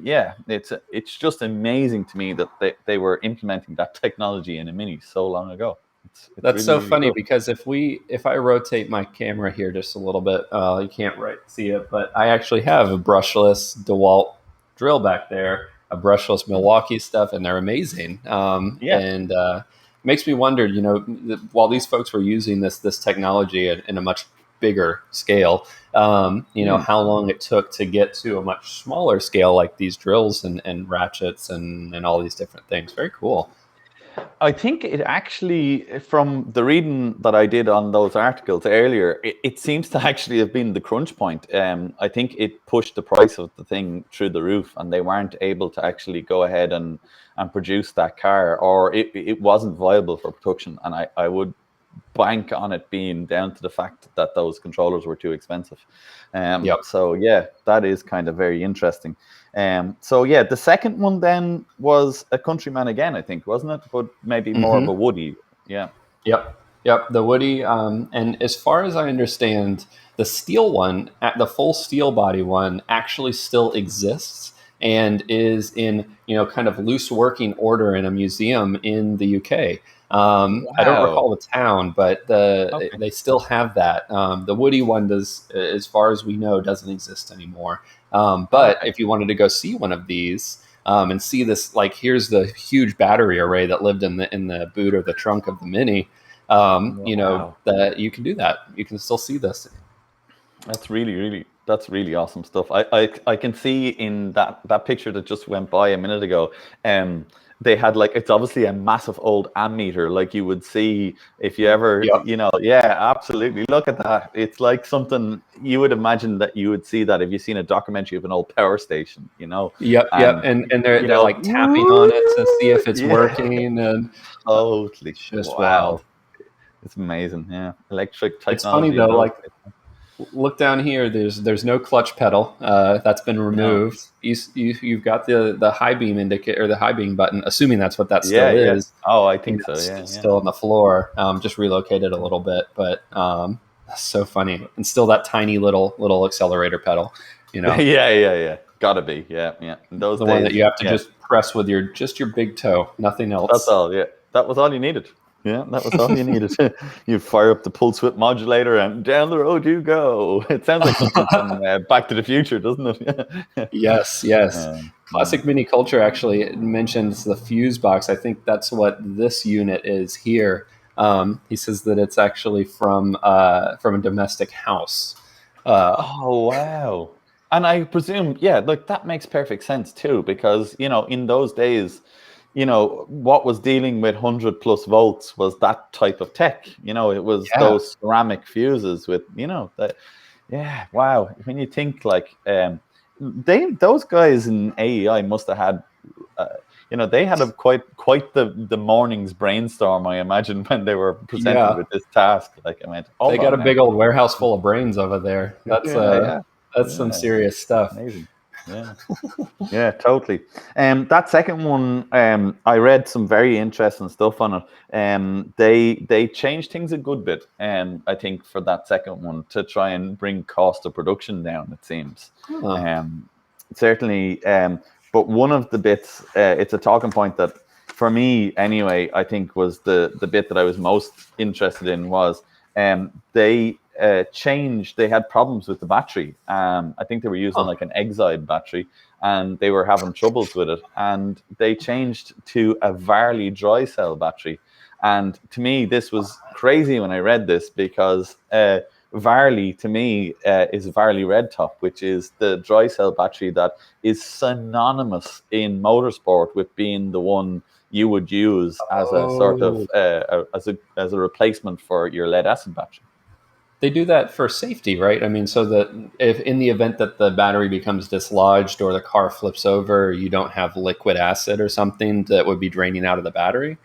yeah, it's just amazing to me that they were implementing that technology in a Mini so long ago. It's That's really, so really funny cool. because if I rotate my camera here just a little bit, you can't see it, but I actually have a brushless DeWalt drill back there, a brushless Milwaukee stuff, and they're amazing. Yeah. And Makes me wonder, while these folks were using this technology in a much bigger scale, Hmm. how long it took to get to a much smaller scale, like these drills and ratchets and all these different things. Very cool. I think it actually, from the reading that I did on those articles earlier, it seems to actually have been the crunch point. I think it pushed the price of the thing through the roof, and they weren't able to actually go ahead and produce that car, or it wasn't viable for production. And I would bank on it being down to the fact that those controllers were too expensive. Yep. So yeah, that is kind of very interesting. So yeah, the second one then was a Countryman again, I think, wasn't it? But maybe more of Hmm. a Woody. Yeah. Yep, yep. The Woody, and as far as I understand, the steel one, the full steel body one, actually still exists and is in kind of loose working order in a museum in the UK. I don't Wow. recall the town, but Okay. they still have that. The Woody one does, as far as we know, doesn't exist anymore. But Okay. if you wanted to go see one of these, and see this, like, here's the huge battery array that lived in the boot or the trunk of the Mini. Wow. That you can do that. You can still see this. That's really awesome stuff. I can see in that picture that just went by a minute ago, they had like, it's obviously a massive old ammeter, like you would see if you ever, Yep. yeah, absolutely. Look at that. It's like something you would imagine that you would see that if you've seen a documentary of an old power station, Yep. Yep. and And they're like tapping on it to see if it's yeah, working, and totally. it's just Wow. wild. It's amazing. Yeah. Electric It's funny technology at though, all. like Look down here. There's no clutch pedal. That's been No. removed. You've got the high beam indicator or the high beam button. Assuming that's what that Yeah, still yeah. is. Oh, I You think know, so. Yeah, it's yeah. still on the floor. Just relocated a little bit, but that's so funny. And still that tiny little accelerator pedal. You know, Yeah, yeah, yeah. Gotta be. Yeah, yeah. In those the one that days, you have to yeah, just press with your big toe, nothing that's else. all. Yeah, that was all you needed. Yeah, that was all you needed. You fire up the pulse width modulator and down the road you go. It sounds like something from Back to the Future, doesn't it? Yes, yes. Yeah. Classic Mini Culture actually mentions the fuse box. I think that's what this unit is here. He says that it's actually from a domestic house. Uh, Oh wow. And I presume, yeah, look, that makes perfect sense too, because in those days, what was dealing with 100+ volts was that type of tech. It was yeah, those ceramic fuses with, that. Yeah, wow. When you think like those guys in AEI must have had, uh, they had a quite the morning's brainstorm, I imagine, when they were presented yeah. with this task. Like, I went, They hold got on a now. big old warehouse full of brains over there. Yeah, yeah, That's some yeah. serious stuff. Amazing. Yeah. Yeah, totally. That second one, I read some very interesting stuff on it. They changed things a good bit, I think, for that second one to try and bring cost of production down. It seems, Huh. um, certainly. But one of the bits, it's a talking point that, for me anyway, I think was the bit that I was most interested in was they changed. They had problems with the battery. I think they were using Huh. like an Exide battery, and they were having troubles with it. And they changed to a Varley dry cell battery. And to me, this was crazy when I read this, because Varley, to me, is Varley Red Top, which is the dry cell battery that is synonymous in motorsport with being the one you would use as a sort of Oh, as a replacement for your lead acid battery. they do that for safety, right? I mean, so that if in the event that the battery becomes dislodged or the car flips over, you don't have liquid acid or something that would be draining out of the battery.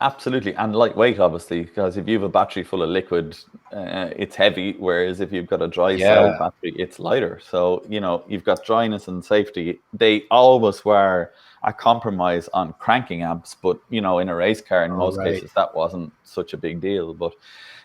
Absolutely, and lightweight, obviously, because if you have a battery full of liquid, it's heavy. Whereas if you've got a dry cell Yeah. battery, it's lighter. So you've got dryness and safety. They always were a compromise on cranking amps, but in a race car, in Oh, most right. cases, that wasn't such a big deal. But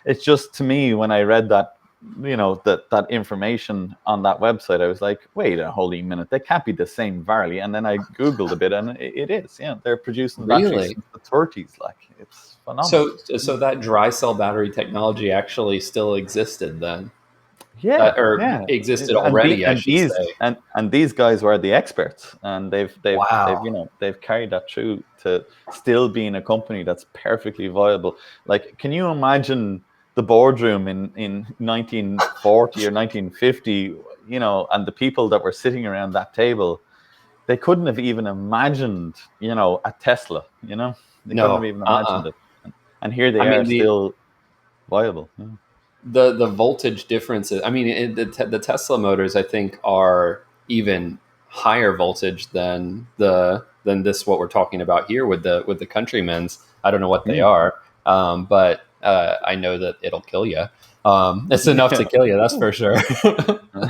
it's just, to me, when I read that, that information on that website, I was like, wait a holy minute, they can't be the same Varley. And then I googled a bit, and it is. Yeah, they're producing batteries Really? since the 30s. Like, it's phenomenal. So that dry cell battery technology actually still existed then, Yeah, or yeah. existed And already, I should say. these guys were the experts, and they've Wow. they've carried that through to still being a company that's perfectly viable. Like, can you imagine the boardroom in 1940 or 1950, and the people that were sitting around that table? They couldn't have even imagined, a Tesla. They couldn't have No. even imagined it, and here I they are, mean, still viable. Yeah. the voltage differences. I mean, the Tesla motors, I think, are even higher voltage than this what we're talking about here with the Countrymen's. I don't know what they Mm. are, but I know that it'll kill you. It's enough to kill you, that's for sure.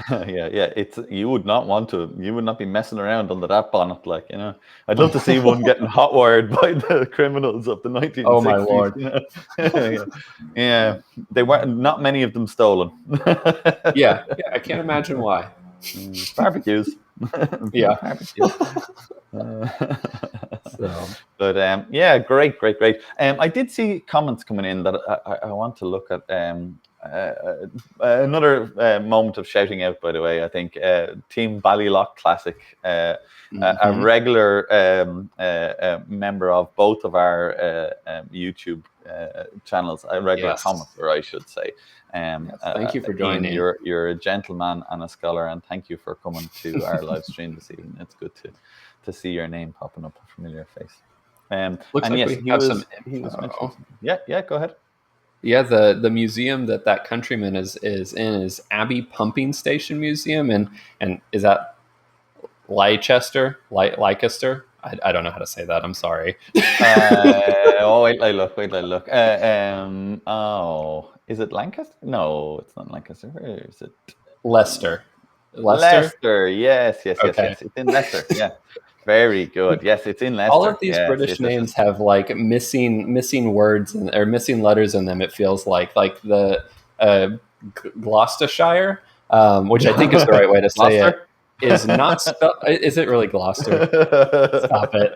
Yeah, yeah. It's You would not want to. You would not be messing around under that bonnet, like. I'd love to see one getting hot wired by the criminals of the Oh my 1960s. lord! Yeah, yeah. They weren't. Not many of them stolen. Yeah, yeah. I can't imagine why. Barbecues. Yeah. Barbecues. Uh, So but yeah, great, great, great. I did see comments coming in that I want to look at. Another moment of shouting out, by the way, I think Team Ballylock Classic, a mhm. regular member of both of our YouTube channels, a regular Yes. commenter, I should say. Yes. Thank you for Ian, joining. you're a gentleman and a scholar, and thank you for coming to our live stream this evening. It's good to see your name popping up, a familiar face. Looks And like yes, we have some he was mentioning info. something. Yeah, yeah, go ahead. Yeah, the museum that Countryman is in is Abbey Pumping Station Museum, and is that Leicester? Leicester? I don't know how to say that. I'm sorry. Wait till I look. Wait till I look. Is it Lancaster? No, it's not Lancaster. Where is it? Leicester. Leicester. Yes. Okay. It's in Leicester. Yeah. Very good. Yes, it's in All of Leicester. these Yes. British names have like missing words or missing letters in them. It feels like the Gloucestershire, which I think is the right way to say it, Gloucester? is not spelled. Is it really Gloucester? Stop it.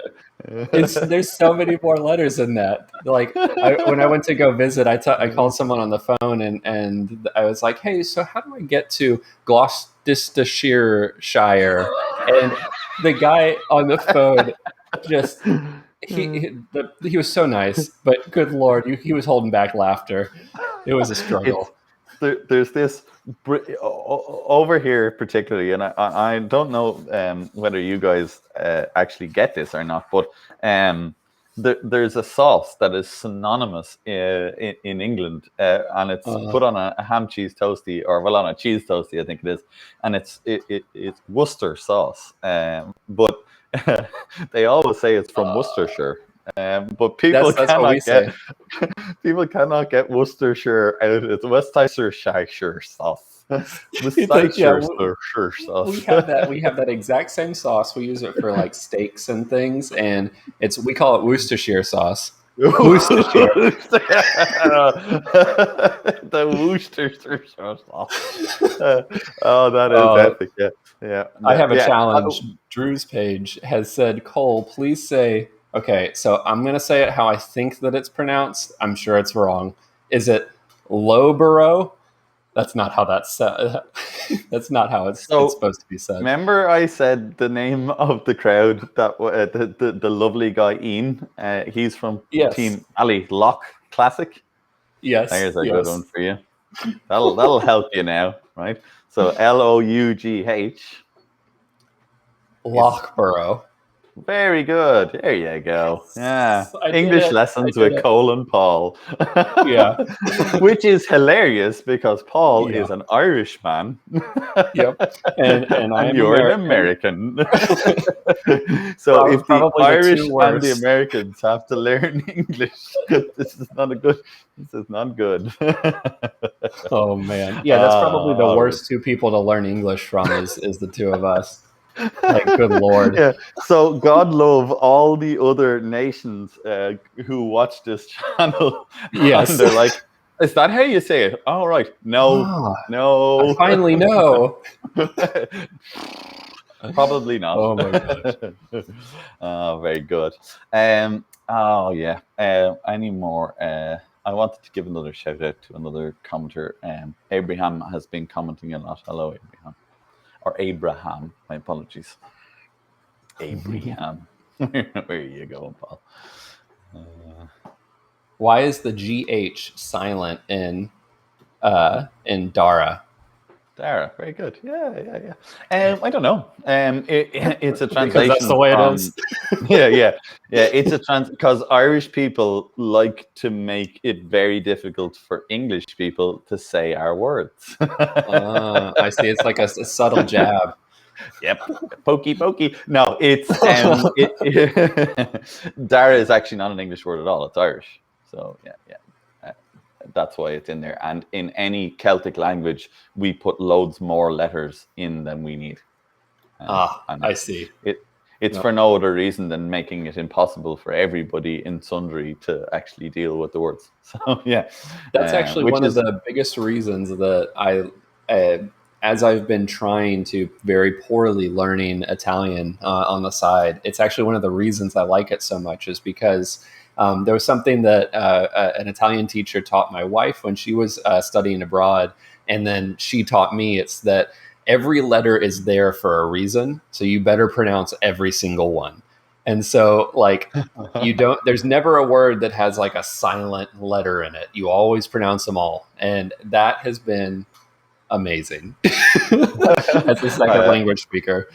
There's so many more letters in that. Like when I went to go visit, I called someone on the phone and I was like, "Hey, so how do I get to Gloucestershire?" And the guy on the phone just he was so nice, but good lord, he was holding back laughter. It was a struggle. There's this over here particularly, and I don't know whether you guys actually get this or not, but there's a sauce that is synonymous in England, and it's put on a ham cheese toasty, or well, on a cheese toasty, I think it is, and it's Worcester sauce, but they always say it's from Worcestershire. But people That's what we cannot say. people cannot get Worcestershire out. It's Worcestershire sauce. Yeah, Worcestershire sauce. we have that exact same sauce. We use it for like steaks and things, and we call it Worcestershire sauce. Worcestershire. The Worcestershire sauce. That is epic. Yeah. I have a challenge. Drew's page has said, "Cole, please say." Okay, so I'm going to say it how I think that it's pronounced. I'm sure it's wrong. Is it Loughborough? That's not how that's that's not how it's supposed to be said. Remember I said the name of the crowd, that the lovely guy Ian, he's from Team Ali Loch Classic. Yes. There's a good one for you. That'll help you now, right? So Lough. Loughborough. Very good. There you go. Yeah. English lessons with it. Cole and Paul. Yeah. Which is hilarious because Paul is an Irishman. Yep. And you're an American. So if the Irish and the Americans have to learn English, this is not good. Oh man. Yeah, that's probably the worst two people to learn English from is the two of us. Like, good lord. Yeah. So God love all the other nations who watch this channel. Yes. And they're like, is that how you say it? All right. No. I finally know. Probably not. Oh my gosh. Very good. Any more? I wanted to give another shout out to another commenter. Abraham has been commenting a lot. Hello, Abraham. Or Abraham, my apologies. Abraham. Where are you going, Paul? Why is the GH silent in Dara? Dara, very good. Yeah. I don't know. It's a translation. Because that's the way it is. Yeah. It's a because Irish people like to make it very difficult for English people to say our words. I see. It's like a subtle jab. Yep. Pokey. No, it's Dara is actually not an English word at all. It's Irish. So yeah. That's why it's in there. And in any Celtic language, we put loads more letters in than we need. I see. It's for no other reason than making it impossible for everybody in Sundry to actually deal with the words. So yeah, that's actually one of the biggest reasons that as I've been trying to very poorly learning Italian on the side, it's actually one of the reasons I like it so much is because there was something that an Italian teacher taught my wife when she was studying abroad, and then she taught me. It's that every letter is there for a reason, so you better pronounce every single one. And so, like, there's never a word that has like a silent letter in it. You always pronounce them all, and that has been amazing. As a second language speaker.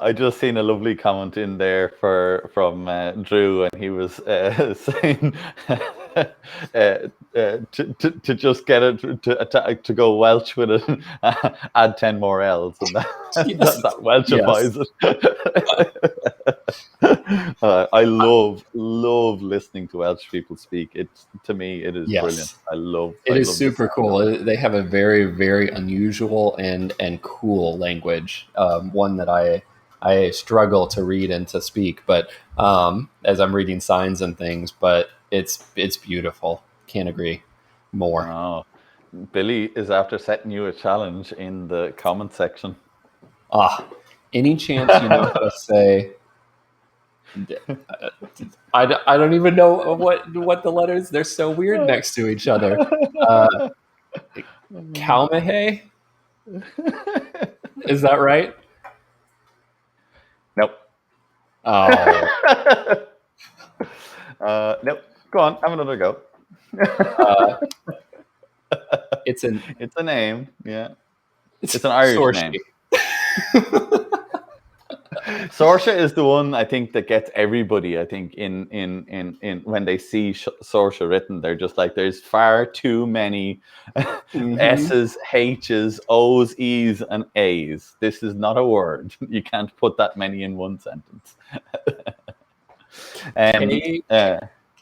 I just seen a lovely comment in there from Drew, and he was saying to just get it to go Welsh with it, add 10 more L's, and Yes. that Welshifies it. I love listening to Welsh people speak. To me it is brilliant. Yes. I love It is the super sound of it. cool. They have a very, very unusual and cool language. One that I struggle to read and to speak, but as I'm reading signs and things, but it's beautiful. Can't agree more. Oh, Billy is after setting you a challenge in the comment section. Any chance you know how to say? I don't even know what the letters. They're so weird next to each other. Kalmahay? Is that right? Nope. Oh. Nope. Go on, have another go. It's a name. Yeah, it's an Irish name. Saoirse is the one I think that gets everybody. I think in when they see Saoirse written, they're just like, there's far too many S's, H's, O's, E's, and A's. This is not a word. You can't put that many in one sentence.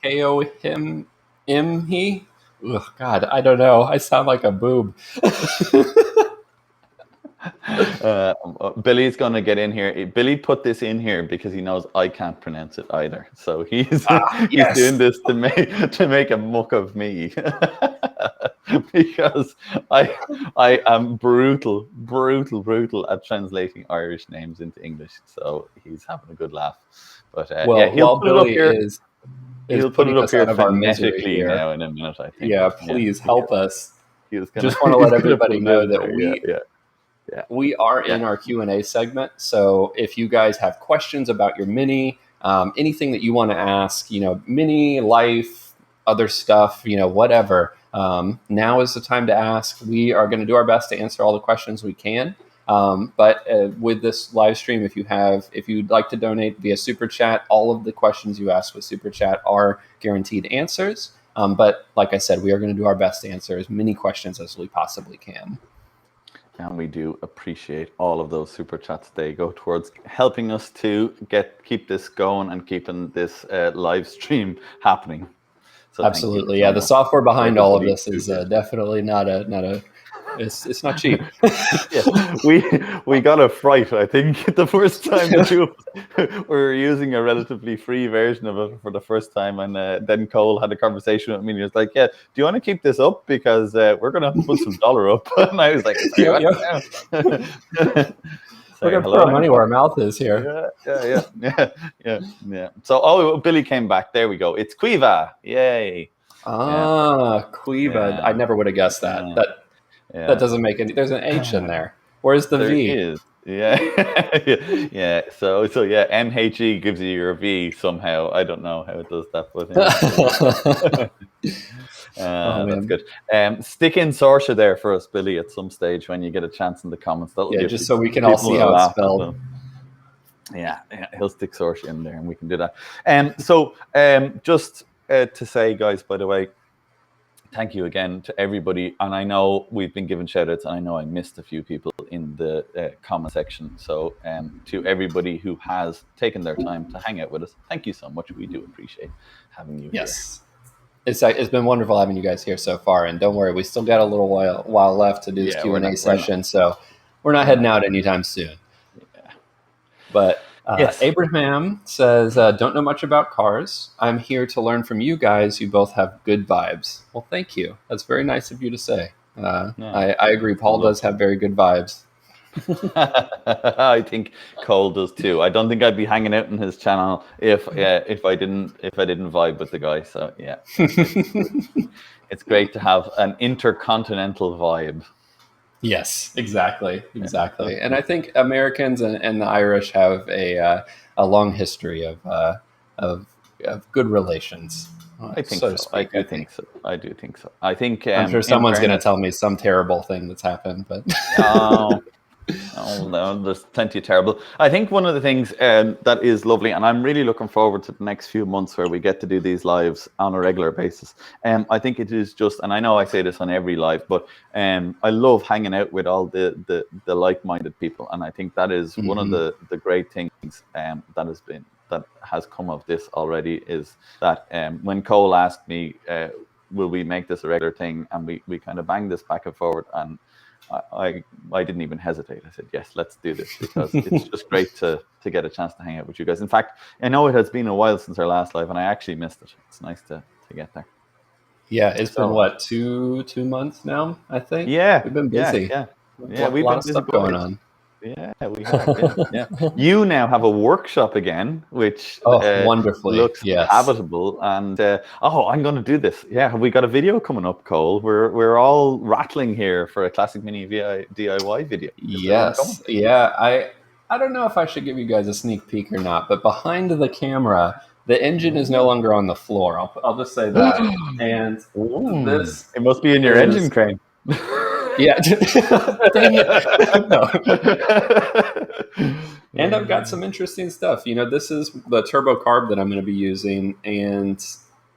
K-O him he. Oh God, I don't know. I sound like a boob. Billy's going to get in here. Billy put this in here because he knows I can't pronounce it either. So he's doing this to make a muck of me because I am brutal at translating Irish names into English. So he's having a good laugh. But he'll put Billy it up here. He'll put it up here phonetically now in a minute, I think. Yeah, please help us. Just want to let everybody know that we are in our Q&A segment. So if you guys have questions about your Mini, anything that you want to ask, Mini, life, other stuff, whatever, now is the time to ask. We are going to do our best to answer all the questions we can. But with this live stream, if you'd like to donate via Super Chat, all of the questions you ask with Super Chat are guaranteed answers. But like I said, we are going to do our best to answer as many questions as we possibly can. And we do appreciate all of those Super Chats. They go towards helping us to keep this going and keeping this live stream happening. So absolutely, yeah. The software behind all of this is definitely not a. It's not cheap. Yeah, we got a fright. I think the first time we were using a relatively free version of it for the first time, and then Cole had a conversation with me. And he was like, "Yeah, do you want to keep this up because we're gonna put some dollar up?" And I was like, "We're gonna put our money where our mouth is here." Yeah. So, Billy came back. There we go. It's Quiva. Yay. Quiva. Yeah. I never would have guessed that. That doesn't make any. There's an H in there. Where's the V? There is. Yeah. So MHE gives you your V somehow. I don't know how it does that, but that's good. Stick in Saoirse there for us, Billy, at some stage when you get a chance in the comments. Just so we can all see how it's spelled. Well. Yeah, he'll stick Saoirse in there, and we can do that. Just to say, guys, by the way, thank you again to everybody. And I know we've been given shout outs, and I know I missed a few people in the comment section. So to everybody who has taken their time to hang out with us, thank you so much. We do appreciate having you here. It's been wonderful having you guys here so far. And don't worry, we still got a little while left to do this Q&A session. So we're not heading out anytime soon. Yeah. But Abraham says, don't know much about cars. I'm here to learn from you guys. You both have good vibes. Well, thank you. That's very nice of you to say. I agree. Paul does have very good vibes. I think Cole does too. I don't think I'd be hanging out in his channel if I didn't vibe with the guy. So yeah, it's great to have an intercontinental vibe. Yes, exactly. And I think Americans and the Irish have a long history of good relations. I think so. I do think so. I think I'm sure someone's going to tell me some terrible thing that's happened, but No, there's plenty of terrible. I think one of the things that is lovely, and I'm really looking forward to the next few months where we get to do these lives on a regular basis. I think it is just, and I know I say this on every live, but I love hanging out with all the like-minded people, and I think that is one of the great things that has come of this already, is that when Cole asked me, will we make this a regular thing, and we kind of banged this back and forward, and I didn't even hesitate. I said, yes, let's do this, because it's just great to get a chance to hang out with you guys. In fact, I know it has been a while since our last live, and I actually missed it. It's nice to get there. Yeah, it's been what, two months now, I think? Yeah. We've been busy. Yeah. A We've lot been of busy stuff going boys. on. Yeah, we have. Yeah. You now have a workshop again, which wonderfully, looks yes. habitable. And I'm going to do this. Yeah, have we got a video coming up, Cole? We're all rattling here for a Classic Mini DIY video. Is there one coming? Yeah. I don't know if I should give you guys a sneak peek or not, but behind the camera, the engine is no longer on the floor. I'll just say that. And this, it must be in your engine crane. Yeah. Dang it. No. And I've got some interesting stuff. This is the turbo carb that I'm going to be using, and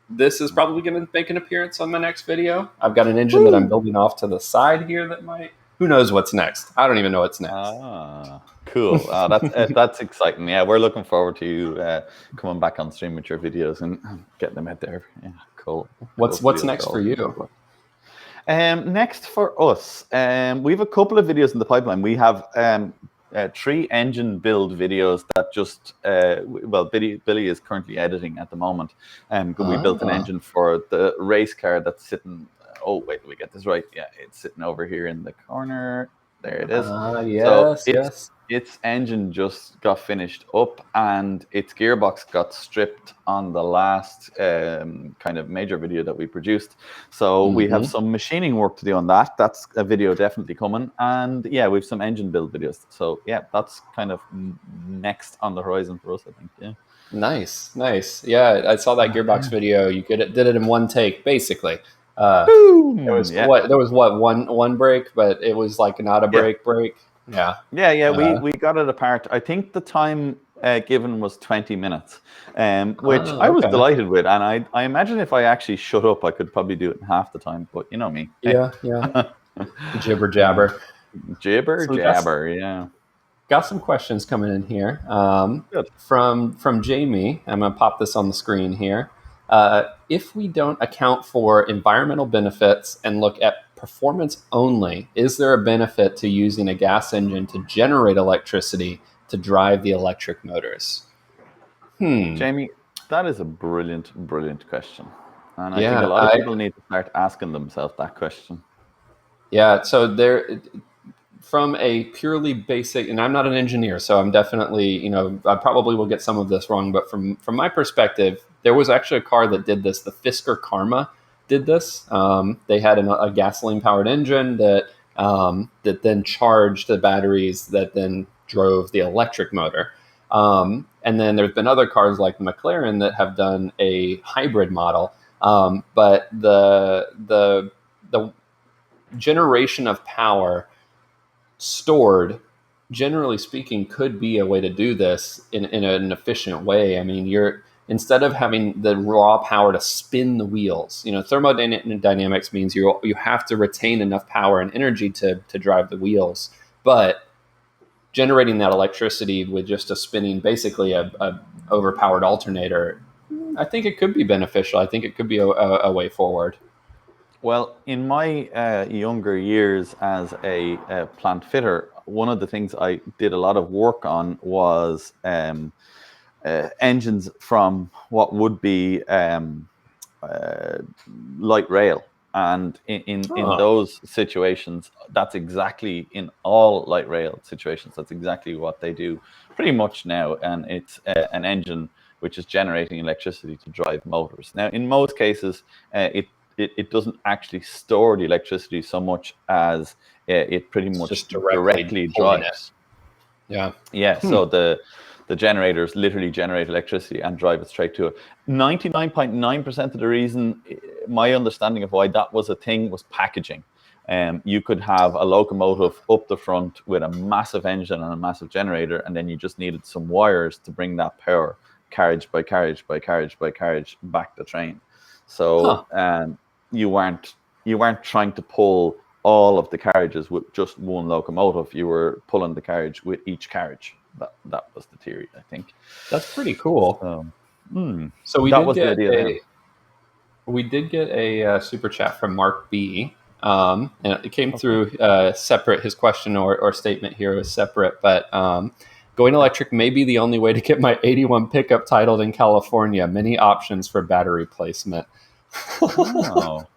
this is probably going to make an appearance on my next video. I've got an engine that I'm building off to the side here that might. Who knows what's next? I don't even know what's next. Cool. That's exciting. Yeah, we're looking forward to you coming back on stream with your videos and getting them out there. Yeah, cool. What's next for you? Next for us, we have a couple of videos in the pipeline. We have 3 engine build videos that just Billy is currently editing at the moment. We built an engine for the race car that's sitting. Oh wait, did we get this right? Yeah, it's sitting over here in the corner. There it is. Yes. Its engine just got finished up, and its gearbox got stripped on the last kind of major video that we produced. So we have some machining work to do on that. That's a video definitely coming. And yeah, we have some engine build videos. So yeah, that's kind of next on the horizon for us, I think. Yeah. Nice. Yeah, I saw that gearbox video. You did it in one take, basically. Boom! There was one break, but it was like not a break. Yeah. We got it apart. I think the time given was 20 minutes, which I was delighted with. And I imagine if I actually shut up, I could probably do it in half the time. But you know me. Yeah. Jibber jabber. Yeah. Got some questions coming in here. From Jamie. I'm going to pop this on the screen here. If we don't account for environmental benefits and look at performance only, is there a benefit to using a gas engine to generate electricity to drive the electric motors? Jamie, that is a brilliant question. And I think a lot of people need to start asking themselves that question. Yeah, so from a purely basic, and I'm not an engineer, so I'm definitely, I probably will get some of this wrong, but from my perspective, there was actually a car that did this. The Fisker Karma did this. They had a gasoline-powered engine that then charged the batteries that then drove the electric motor. And then there's been other cars like the McLaren that have done a hybrid model. But the generation of power stored, generally speaking, could be a way to do this in an efficient way. I mean, instead of having the raw power to spin the wheels, thermodynamics means you have to retain enough power and energy to drive the wheels. But generating that electricity with just a spinning, basically a overpowered alternator, I think it could be beneficial. I think it could be a way forward. Well, in my younger years as a plant fitter, one of the things I did a lot of work on was engines from what would be light rail. And in those situations, that's exactly, in all light rail situations, that's exactly what they do pretty much now. And it's an engine which is generating electricity to drive motors. Now, in most cases, it doesn't actually store the electricity so much as it pretty much just directly drives. Yeah. So the generators literally generate electricity and drive it straight to it. 99.9% of the reason, my understanding of why that was a thing, was packaging. You could have a locomotive up the front with a massive engine and a massive generator, and then you just needed some wires to bring that power carriage by carriage by carriage by carriage back the train. So Huh. you weren't trying to pull all of the carriages with just one locomotive. You were pulling the carriage with each carriage. That was the theory, I think. That's pretty cool. So, So that was the idea then. we did get a super chat from Mark B. And it came Okay. through separate. His question or statement here was separate, but going electric may be the only way to get my 81 pickup titled in California. Many options for battery placement. Oh,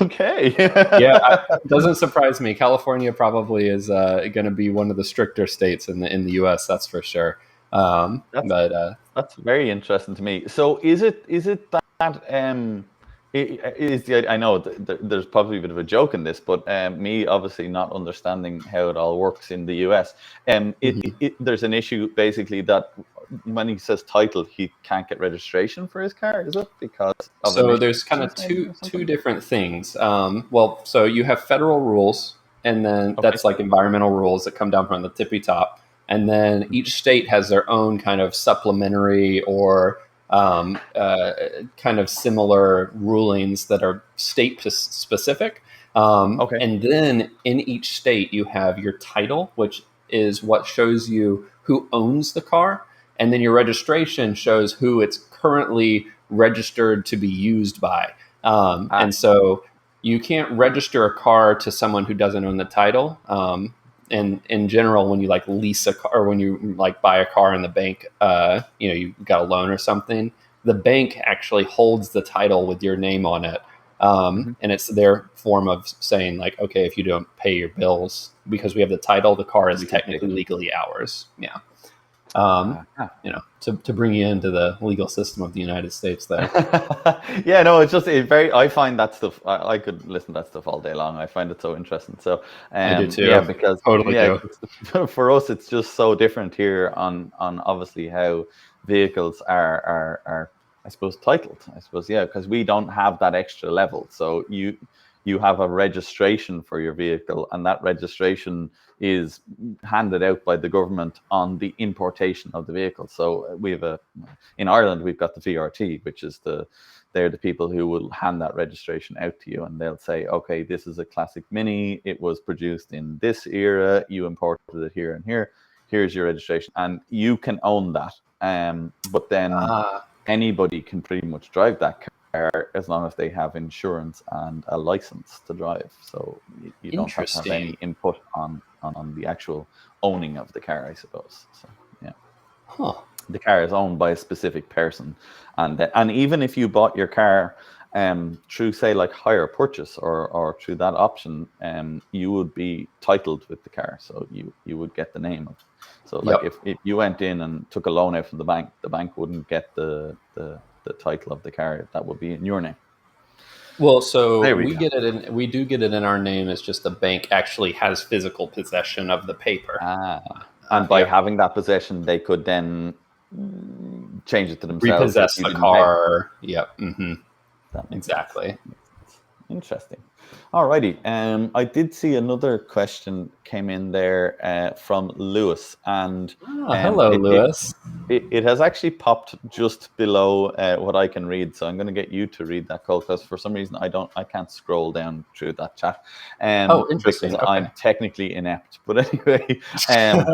okay. Yeah, it doesn't surprise me. California probably is going to be one of the stricter states in the U.S. That's for sure. That's But That's very interesting to me. So is it that is the I know there's probably a bit of a joke in this, but me obviously not understanding how it all works in the US, mhm. there's an issue basically that when he says title, he can't get registration for his car. Is it because of So there's kind emissions of maybe two or two something? different things. Well, so you have federal rules, and then Okay. that's like environmental rules that come down from the tippy top, and then Mhm. each state has their own kind of supplementary or kind of similar rulings that are state specific. Okay. And then in each state, you have your title, which is what shows you who owns the car, and then your registration shows who it's currently registered to be used by. Ah, And so you can't register a car to someone who doesn't own the title. And in general, when you like lease a car or when you like buy a car in the bank, you got a loan or something, the bank actually holds the title with your name on it. mhm. And it's their form of saying like, okay, if you don't pay your bills because we have the title, the car is We can take technically it. legally ours. Yeah. Um, Ah. to bring you into the legal system of the United States there. Yeah, no, it's just very. I find that stuff. I could listen to that stuff all day long. I find it so interesting. So, I do yeah, too. because Totally yeah, do. 'cause for us, it's just so different here on obviously how vehicles are I suppose titled. I suppose yeah, because we don't have that extra level. So you have a registration for your vehicle, and that registration is handed out by the government on the importation of the vehicle. So we have in Ireland, we've got the VRT, which is they're the people who will hand that registration out to you, and they'll say, okay, this is a classic Mini. It was produced in this era. You imported it here and here. Here's your registration, and you can own that. But then Ah, anybody can pretty much drive that car as long as they have insurance and a license to drive. So you don't have to have any interesting. input on the actual owning of the car, I suppose. So yeah, Huh. the car is owned by a specific person, and even if you bought your car through say like hire purchase or through that option, you would be titled with the car, so you would get the name of. So like Yep. if you went in and took a loan out from the bank wouldn't get the title of the car. That would be in your name. Well, so There we go. we do get it in our name. It's just the bank actually has physical possession of the paper. And by Yep. having that possession, they could then change it to themselves if Repossess you the didn't pay. car. Yep. That makes sense. Exactly. Makes sense. Interesting. Alrighty. I did see another question came in there from Lewis, and Ah, um, hello, it, it Lewis. it has actually popped just below what I can read. So I'm going to get you to read that, Cole, because for some reason I can't scroll down through that chat, Oh, because interesting. I'm Okay. technically inept. But anyway, um,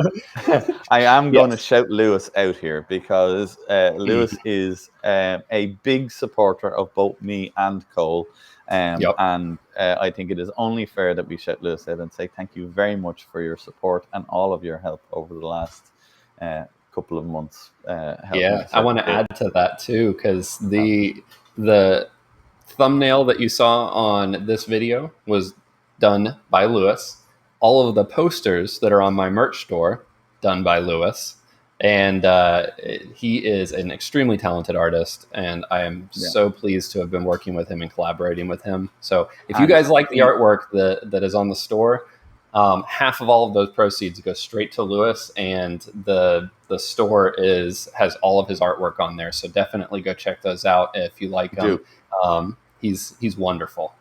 I am going to Yes. shout Lewis out here because Lewis Mhm. is a big supporter of both me and Cole. Yep. And I think it is only fair that we shout Lewis out and say thank you very much for your support and all of your help over the last couple of months, helping Yeah, us I out want with to the. add to that too because Uh, the thumbnail that you saw on this video was done by Lewis. All of the posters that are on my merch store done by Lewis, and he is an extremely talented artist, and I am yeah, so pleased to have been working with him and collaborating with him. So if you and guys like the he, artwork that is on the store, half of all of those proceeds go straight to Lewis, and the store has all of his artwork on there. So definitely go check those out if you like them. do He's wonderful.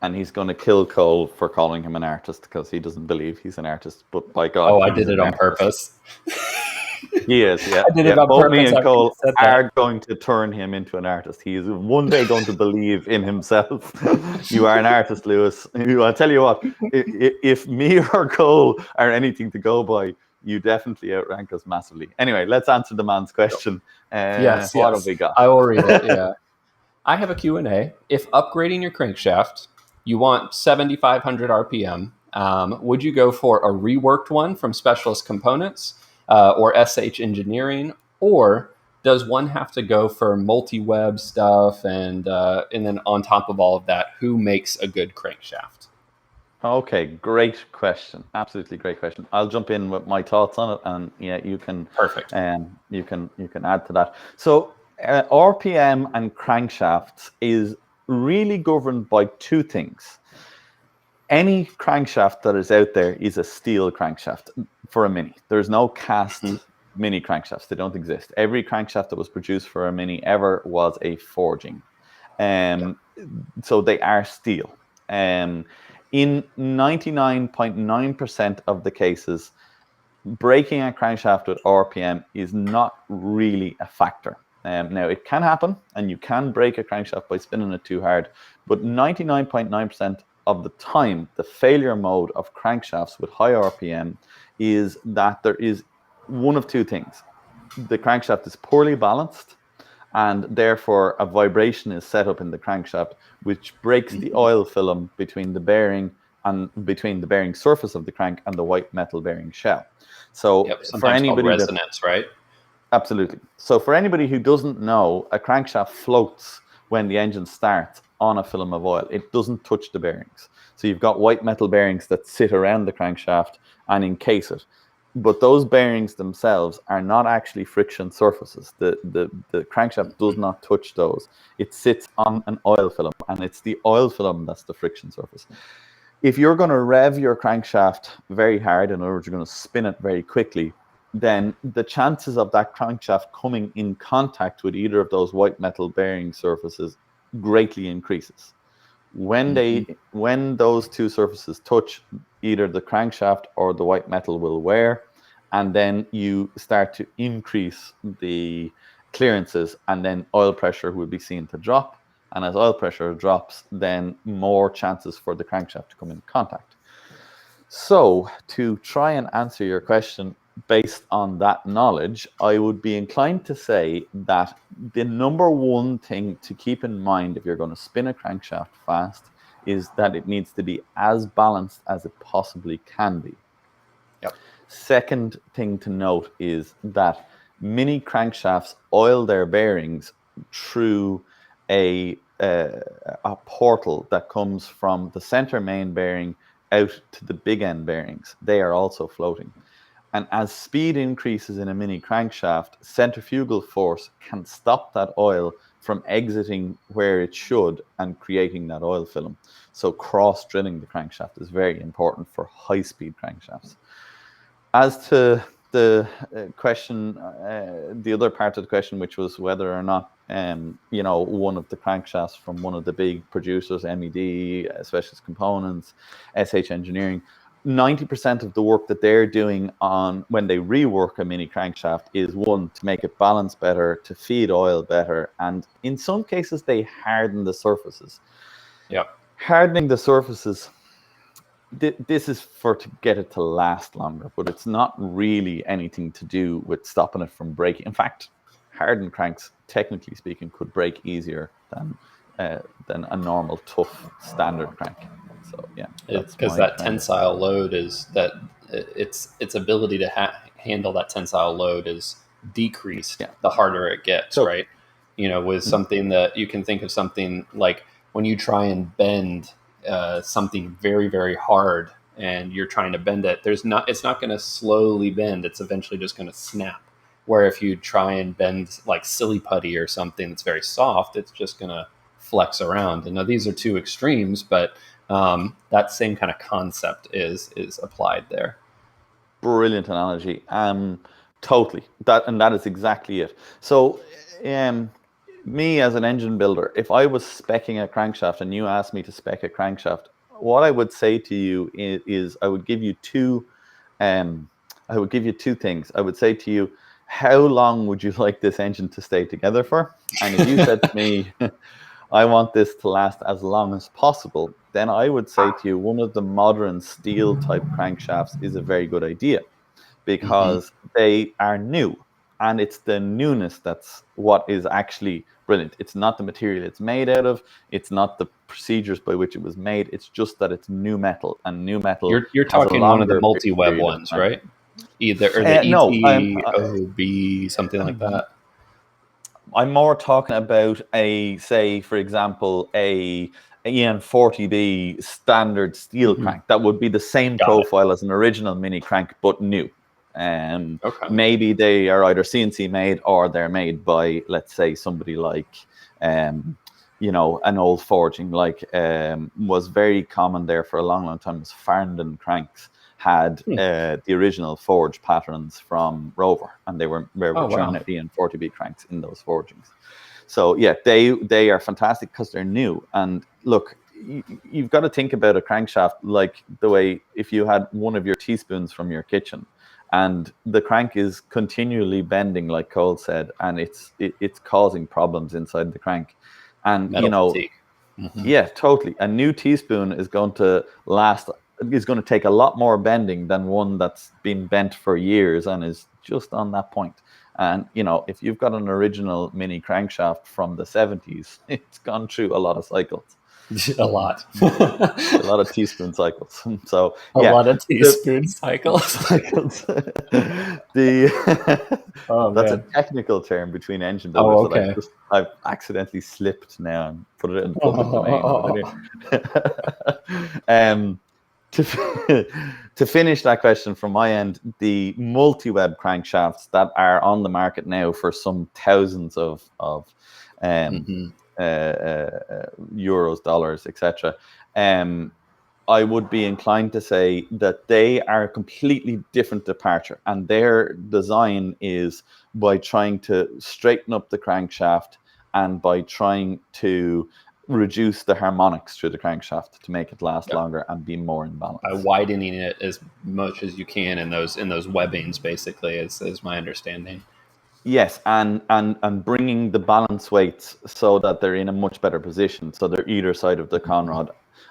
and he's going to kill Cole for calling him an artist because he doesn't believe he's an artist. But by God, Oh, I he's did it an on artist. purpose. He is, yeah, I did yeah. it on Both me purpose and after you Cole said that. are going to turn him into an artist. He is one day going to believe in himself. You are an artist, Lewis. I'll tell you what. If me or Cole are anything to go by, you definitely outrank us massively. Anyway, let's answer the man's question. Yes, What have yes. we got? I will read it. Yeah. I have a Q&A. If upgrading your crankshaft, you want 7,500 RPM, would you go for a reworked one from Specialist Components or SH Engineering, or does one have to go for multi-web stuff? And then on top of all of that, who makes a good crankshaft? Okay, great question. Absolutely great question. I'll jump in with my thoughts on it, and yeah, Perfect. you can add to that. So RPM and crankshafts is really governed by two things. Any crankshaft that is out there is a steel crankshaft for a Mini. There's no cast Mini crankshafts. They don't exist. Every crankshaft that was produced for a Mini ever was a forging. So they are steel. In 99.9% of the cases, breaking a crankshaft with RPM is not really a factor. Now, it can happen, and you can break a crankshaft by spinning it too hard, but 99.9% of the time, the failure mode of crankshafts with high RPM is that there is one of two things. The crankshaft is poorly balanced, and therefore a vibration is set up in the crankshaft, which breaks the oil film between the bearing surface of the crank and the white metal bearing shell. So for Sometimes called anybody that resonance, right? absolutely. So for anybody who doesn't know, a crankshaft floats when the engine starts on a film of oil. It doesn't touch the bearings. So you've got white metal bearings that sit around the crankshaft and encase it. But those bearings themselves are not actually friction surfaces. The crankshaft does not touch those. It sits on an oil film, and it's the oil film that's the friction surface. If you're going to rev your crankshaft very hard, in other words, you're going to spin it very quickly, then the chances of that crankshaft coming in contact with either of those white metal bearing surfaces greatly increases. When those two surfaces touch, either the crankshaft or the white metal will wear, and then you start to increase the clearances, and then oil pressure will be seen to drop. And as oil pressure drops, then more chances for the crankshaft to come in contact. So, to try and answer your question based on that knowledge, I would be inclined to say that the number one thing to keep in mind if you're going to spin a crankshaft fast is that it needs to be as balanced as it possibly can be. Yep. Second thing to note is that Mini crankshafts oil their bearings through a portal that comes from the center main bearing out to the big end bearings. They are also floating. And as speed increases in a Mini crankshaft, centrifugal force can stop that oil from exiting where it should and creating that oil film. So cross-drilling the crankshaft is very important for high-speed crankshafts. As to the question, the other part of the question, which was whether or not, one of the crankshafts from one of the big producers, MED, Specialist Components, SH Engineering, 90% of the work that they're doing on when they rework a Mini crankshaft is one, to make it balance better, to feed oil better, and in some cases they harden the surfaces. Yep. Hardening the surfaces, this is to get it to last longer, but it's not really anything to do with stopping it from breaking. In fact, hardened cranks, technically speaking, could break easier than a normal tough standard crank. So yeah, that's Because my that kind of tensile load is that its ability to handle that tensile load is decreased yeah. the harder it gets, So right? With something that you can think of something like when you try and bend something very, very hard and you're trying to bend it, it's not going to slowly bend. It's eventually just going to snap. Where if you try and bend like silly putty or something that's very soft, it's just going to flex around. And now these are two extremes, but that same kind of concept is applied there. brilliant analogy. Totally. That is exactly it. So me as an engine builder, if I was speccing a crankshaft and you asked me to spec a crankshaft, what I would say to you is I would give you um, two things. I would say to you, how long would you like this engine to stay together for? And if you said to me, I want this to last as long as possible, then I would say to you, one of the modern steel type crankshafts is a very good idea Mm-hmm. because they are new. And it's the newness that's what is actually brilliant. It's not the material it's made out of, it's not the procedures by which it was made, it's just that it's new metal, and new metal You're has a talking one of the longer multi-web period of ones, time. right? Either or the No, ETOB, something like that. I'm more talking about say, for example, EN40B standard steel Mm-hmm. crank. That would be the same Got it. profile as an original mini crank, but new. Okay. Maybe they are either CNC made or they're made by, let's say, somebody like, an old forging, like was very common there for a long, long time. Was Farndon cranks had Hmm. the original forge patterns from Rover, and they were Oh churning wow. out EN40B cranks in those forgings. So yeah, they are fantastic because they're new. And look, you've got to think about a crankshaft like the way if you had one of your teaspoons from your kitchen, and the crank is continually bending, like Cole said, and it's causing problems inside the crank. And Metal fatigue. Mm-hmm. yeah, totally. A new teaspoon is going to take a lot more bending than one that's been bent for years and is just on that point. And if you've got an original mini crankshaft from the 70s, it's gone through a lot of cycles. A lot. A lot of teaspoon cycles. So A yeah, lot of the teaspoon cycles. cycles. the Oh That's a man. technical term between engine Oh builders that okay. I've accidentally slipped now and put it in the public domain. But Oh, anyway, to to finish that question from my end, the multi-web crankshafts that are on the market now for some thousands of um, mm-hmm. euros, dollars, etc. I would be inclined to say that they are a completely different departure, and their design is by trying to straighten up the crankshaft and by trying to reduce the harmonics through the crankshaft to make it last Yep. longer and be more in By balance. widening it as much as you can in those webbings, basically, is my understanding. Yes, and bringing the balance weights so that they're in a much better position. So they're either side of the Mm-hmm. conrod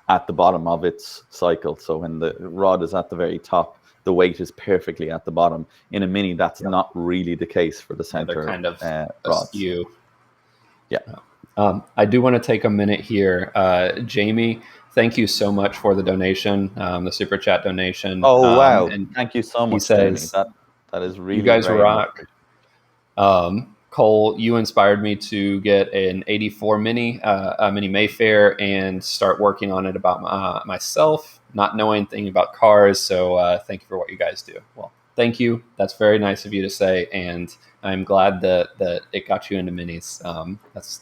at the bottom of its cycle. So when the rod is at the very top, the weight is perfectly at the bottom. In a mini, that's Yep. not really the case for the Yeah, they're center kind of rods. askew. Yeah. I do want to take a minute here. Jamie, thank you so much for the donation, the super chat donation. Oh wow! And Thank you so he much, Jamie. says, That is "You really guys very much rock." appreciated. Cole, you inspired me to get an '84 Mini, a Mini Mayfair, and start working on it about myself, not knowing anything about cars. So thank you for what you guys do. Well, thank you. That's very nice of you to say, and I'm glad that it got you into minis.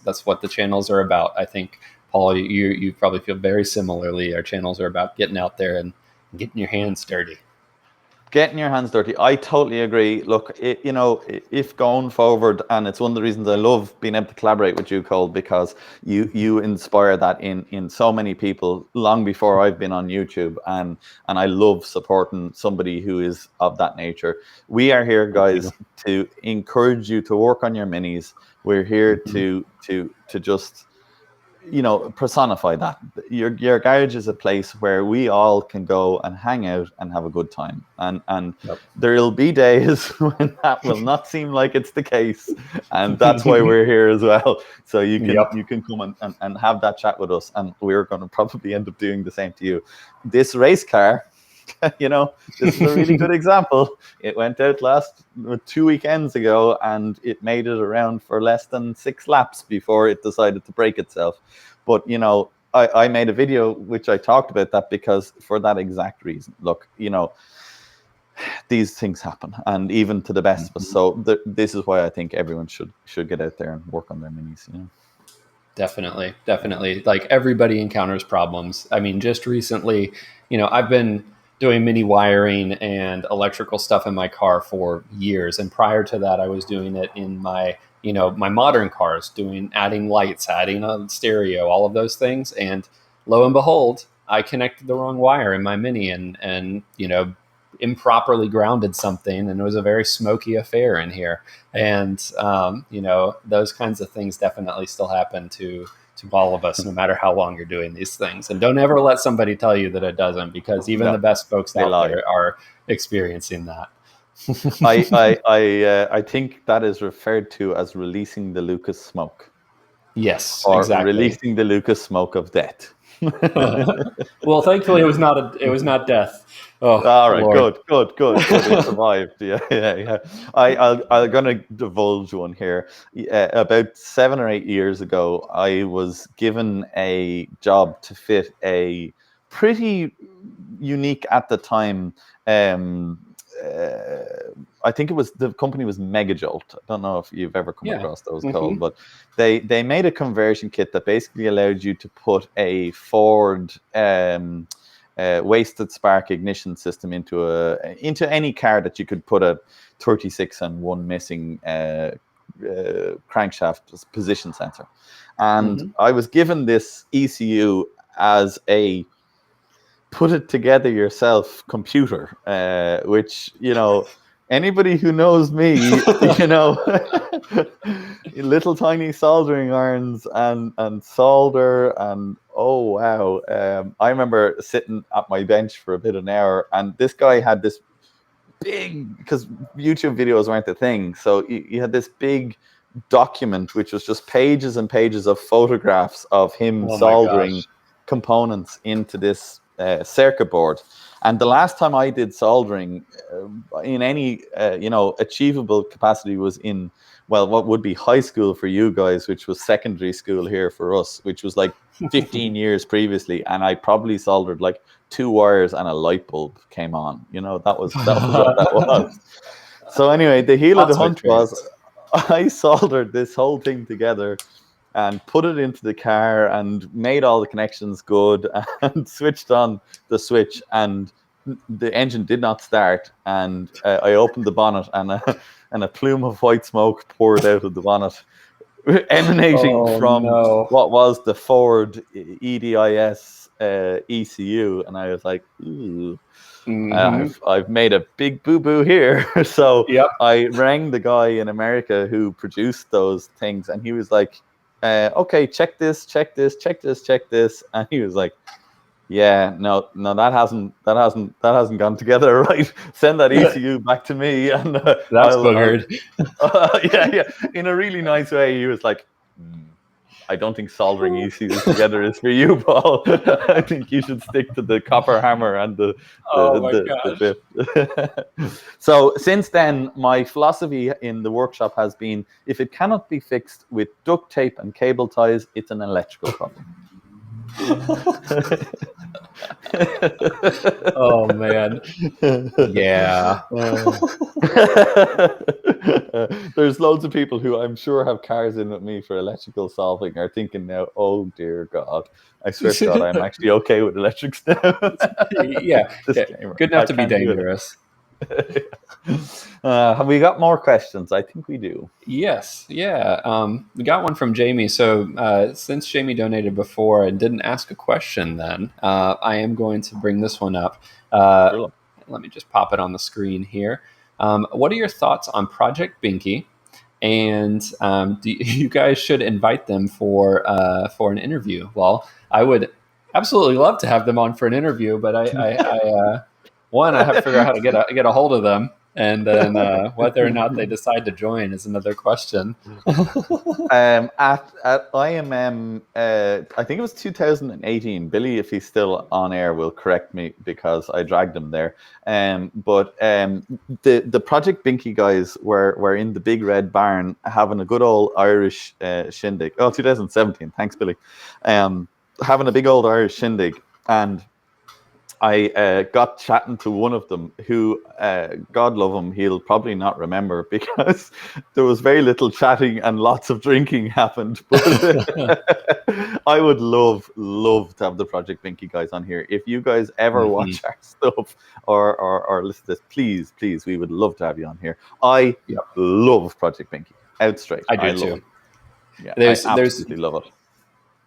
That's what the channels are about. I think, Paul, you probably feel very similarly. Our channels are about getting out there and getting your hands dirty. Getting your hands dirty. I totally agree. Look, if going forward, and it's one of the reasons I love being able to collaborate with you, Cole, because you inspire that in so many people long before I've been on YouTube, and I love supporting somebody who is of that nature. We are here, Thank you. guys, to encourage you to work on your minis. We're here Mm-hmm. to just personify that. Your garage is a place where we all can go and hang out and have a good time, and Yep. there'll be days when that will not seem like it's the case, and that's why we're here as well. So you can Yep. you can come and have that chat with us, and we're going to probably end up doing the same to you. This race car, this is a really good example. It went out 2 weekends ago, and it made it around for less than 6 laps before it decided to break itself. But I made a video which I talked about that because for that exact reason. Look, these things happen, and even to the best of us. Mhm. So this is why I think everyone should get out there and work on their minis. Definitely, definitely. Like everybody encounters problems. I mean, just recently, I've been doing mini wiring and electrical stuff in my car for years. And prior to that, I was doing it in my, my modern cars, adding lights, adding a stereo, all of those things. And lo and behold, I connected the wrong wire in my Mini and improperly grounded something, and it was a very smoky affair in here. And those kinds of things definitely still happen to all of us, no matter how long you're doing these things. And don't ever let somebody tell you that it doesn't, because even the No, best folks they out lie. there are experiencing that. I think that is referred to as releasing the Lucas smoke, Yes, or exactly. releasing the Lucas smoke of death. Well, thankfully, it was not death. Oh All right, Lord. good. It survived. Yeah. I'm gonna divulge one here. About 7 or 8 years ago, I was given a job to fit a pretty unique at the time. Um, I think the company was Megajolt. I don't know if you've ever come Yeah. across those Mm-hmm. called, but they made a conversion kit that basically allowed you to put a Ford wasted spark ignition system into any car that you could put a 36 and one missing crankshaft position sensor. And Mm-hmm. I was given this ECU as a put it together yourself computer, which, anybody who knows me, little tiny soldering irons and solder, and oh wow. I remember sitting at my bench for a bit of an hour, and this guy had this big, because YouTube videos weren't the thing, so you had this big document which was just pages and pages of photographs of him Oh my soldering gosh. components into this circuit board. And the last time I did soldering in any achievable capacity was in, well, what would be high school for you guys, which was secondary school here for us, which was like 15 years previously. And I probably soldered like 2 wires and a light bulb came on. That was what that was. So anyway, the heel of the Lots of hunt was experience. I soldered this whole thing together and put it into the car and made all the connections good and switched on the switch, and the engine did not start. And I opened the bonnet, and a plume of white smoke poured out of the bonnet, emanating Oh from no. what was the Ford EDIS ECU. And I was like, ooh, Mm-hmm. I've made a big boo boo here. So Yep. I rang the guy in America who produced those things, and he was like, "Okay, check this, check this, check this, check this," and he was like, "Yeah, no, that hasn't gone together right. Send that ECU back to me, and That's I'll boogered. yeah, in a really nice way." He was like, I don't think soldering ECUs together is for you, Paul. I think you should stick to the copper hammer and the Oh my the gosh. bit. So since then, my philosophy in the workshop has been: if it cannot be fixed with duct tape and cable ties, it's an electrical problem. Oh man. Yeah. There's loads of people who I'm sure have cars in with me for electrical solving are thinking now, oh dear God, I swear to God, I'm actually okay with electrics now. Yeah. Yeah. Disclaimer, Good enough I to be can't do dangerous. it. Have we got more questions? I think we do. Yes, yeah. We got one from Jamie. So since Jamie donated before and didn't ask a question, then I am going to bring this one up. Uh, Sure. Let me just pop it on the screen here. What are your thoughts on Project Binky? And you guys should invite them for an interview. Well, I would absolutely love to have them on for an interview, but I have to figure out how to get a hold of them, and then whether or not they decide to join is another question. At IMM, I think it was 2018. Billy, if he's still on air, will correct me because I dragged him there. But the Project Binky guys were in the big red barn having a good old Irish shindig. Oh, 2017. Thanks, Billy. Having a big old Irish shindig, and I got chatting to one of them who, God love him, he'll probably not remember because there was very little chatting and lots of drinking happened. But I would love to have the Project Binky guys on here. If you guys ever watch our stuff or listen to this, please, we would love to have you on here. I love Project Binky. Out straight. I do love too. it. Yeah, I There's absolutely love it.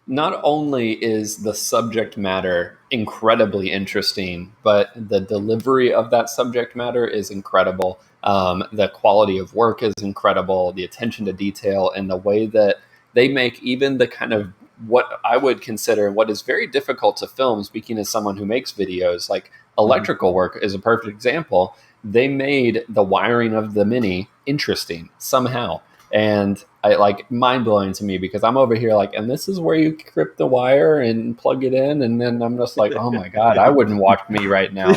not only is the subject matter incredibly interesting, but the delivery of that subject matter is incredible. The quality of work is incredible, the attention to detail, and the way that they make even the kind of what I would consider what is very difficult to film, speaking as someone who makes videos, like electrical work is a perfect example. They made the wiring of the Mini interesting somehow. And I like mind blowing to me because I'm over here like, and this is where you grip the wire and plug it in, and then I'm just like, oh my god, I wouldn't watch me right now.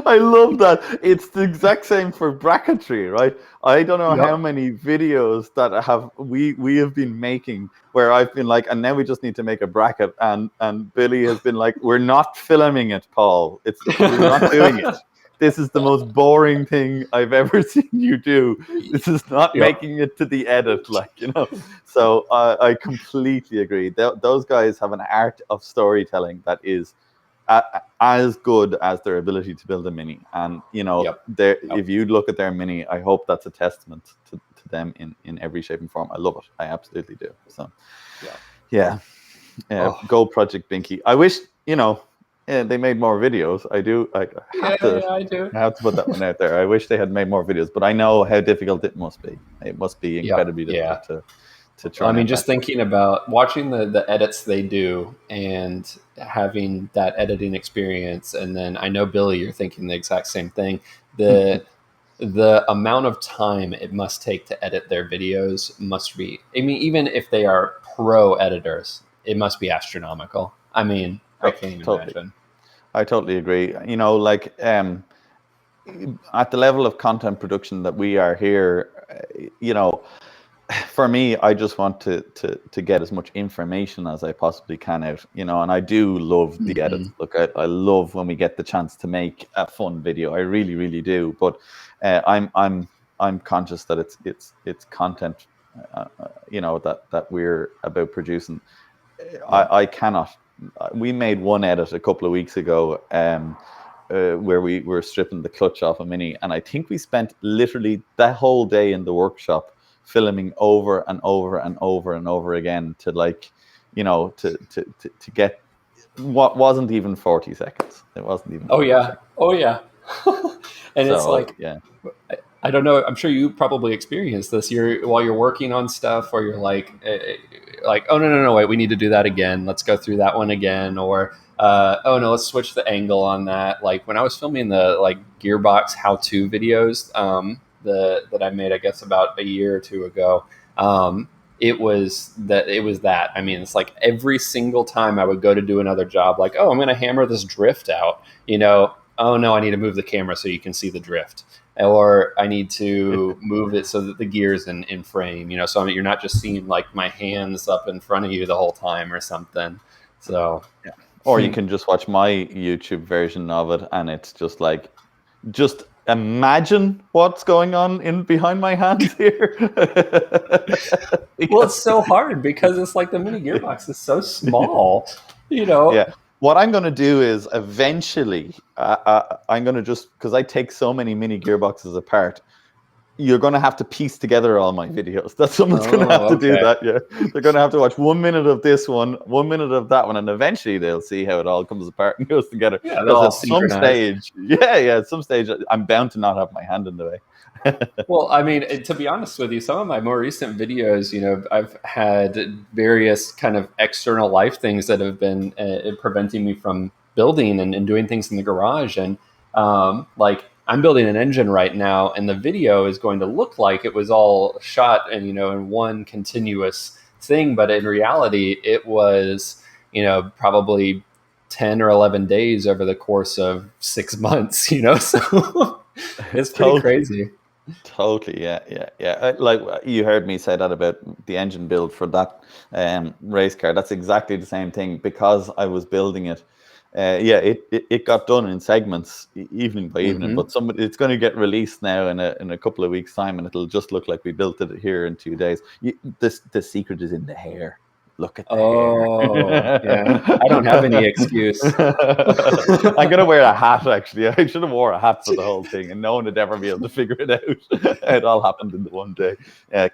I love that. It's the exact same for bracketry, right? I don't know how many videos that we have been making where I've been like, and now we just need to make a bracket, and Billy has been like, we're not filming it, Paul. We're not doing it. This is the most boring thing I've ever seen you do. This is not making it to the edit, So I completely agree. Those guys have an art of storytelling that is as good as their ability to build a Mini. And, if you look at their Mini, I hope that's a testament to them in every shape and form. I love it. I absolutely do. So, Go Project Binky. I wish, they made more videos. I do. I have to put that one out there. I wish they had made more videos, but I know how difficult it must be. It must be incredibly difficult to try. I mean, just thinking about watching the edits they do and having that editing experience, and then I know Billy, you're thinking the exact same thing. The amount of time it must take to edit their videos must be. I mean, even if they are pro editors, it must be astronomical. I mean, I can't even imagine. I totally agree. At the level of content production that we are here, for me, I just want to get as much information as I possibly can out, and I do love the edits. Look, I love when we get the chance to make a fun video. I really, really do. But I'm conscious that it's content, that we're about producing. I cannot. We made one edit a couple of weeks ago, where we were stripping the clutch off a Mini, and I think we spent literally that whole day in the workshop filming over and over and over and over again to get what wasn't even 40 seconds. It wasn't even. Seconds. And so, it's like, I don't know. I'm sure you probably experienced this. While you're working on stuff, or you're like, oh no, wait, we need to do that again. Let's go through that one again, or oh no, let's switch the angle on that. Like when I was filming the gearbox how-to videos that I made, I guess about a year or two ago. It was that. I mean, it's like every single time I would go to do another job, like, oh, I'm going to hammer this drift out. Oh no, I need to move the camera so you can see the drift. Or I need to move it so that the gear's in frame, so I mean, you're not just seeing like my hands up in front of you the whole time or something. So, Or you can just watch my YouTube version of it, and it's just like, just imagine what's going on behind my hands here. Well, it's so hard because it's like the Mini gearbox is so small, Yeah. What I'm going to do is eventually, I'm going to just, because I take so many Mini gearboxes apart, you're going to have to piece together all my videos. That someone's going to have to do that. Yeah, they're going to have to watch 1 minute of this one, 1 minute of that one, and eventually they'll see how it all comes apart and goes together. Yeah, they'll all at some stage, at some stage, I'm bound to not have my hand in the way. Well, I mean, to be honest with you, some of my more recent videos, I've had various kind of external life things that have been preventing me from building and doing things in the garage. And like I'm building an engine right now, and the video is going to look like it was all shot and, in one continuous thing. But in reality, it was, probably 10 or 11 days over the course of 6 months, so it's pretty crazy. Totally, yeah. Like you heard me say that about the engine build for that race car. That's exactly the same thing, because I was building it it got done in segments, evening by evening. Mm-hmm. But it's going to get released now in a couple of weeks' time, and it'll just look like we built it here in 2 days. The secret is in the hair. Look at the Oh, yeah. I don't have any hair. excuse. I'm gonna wear a hat. Actually, I should have wore a hat for the whole thing, and no one would ever be able to figure it out. It all happened in the one day.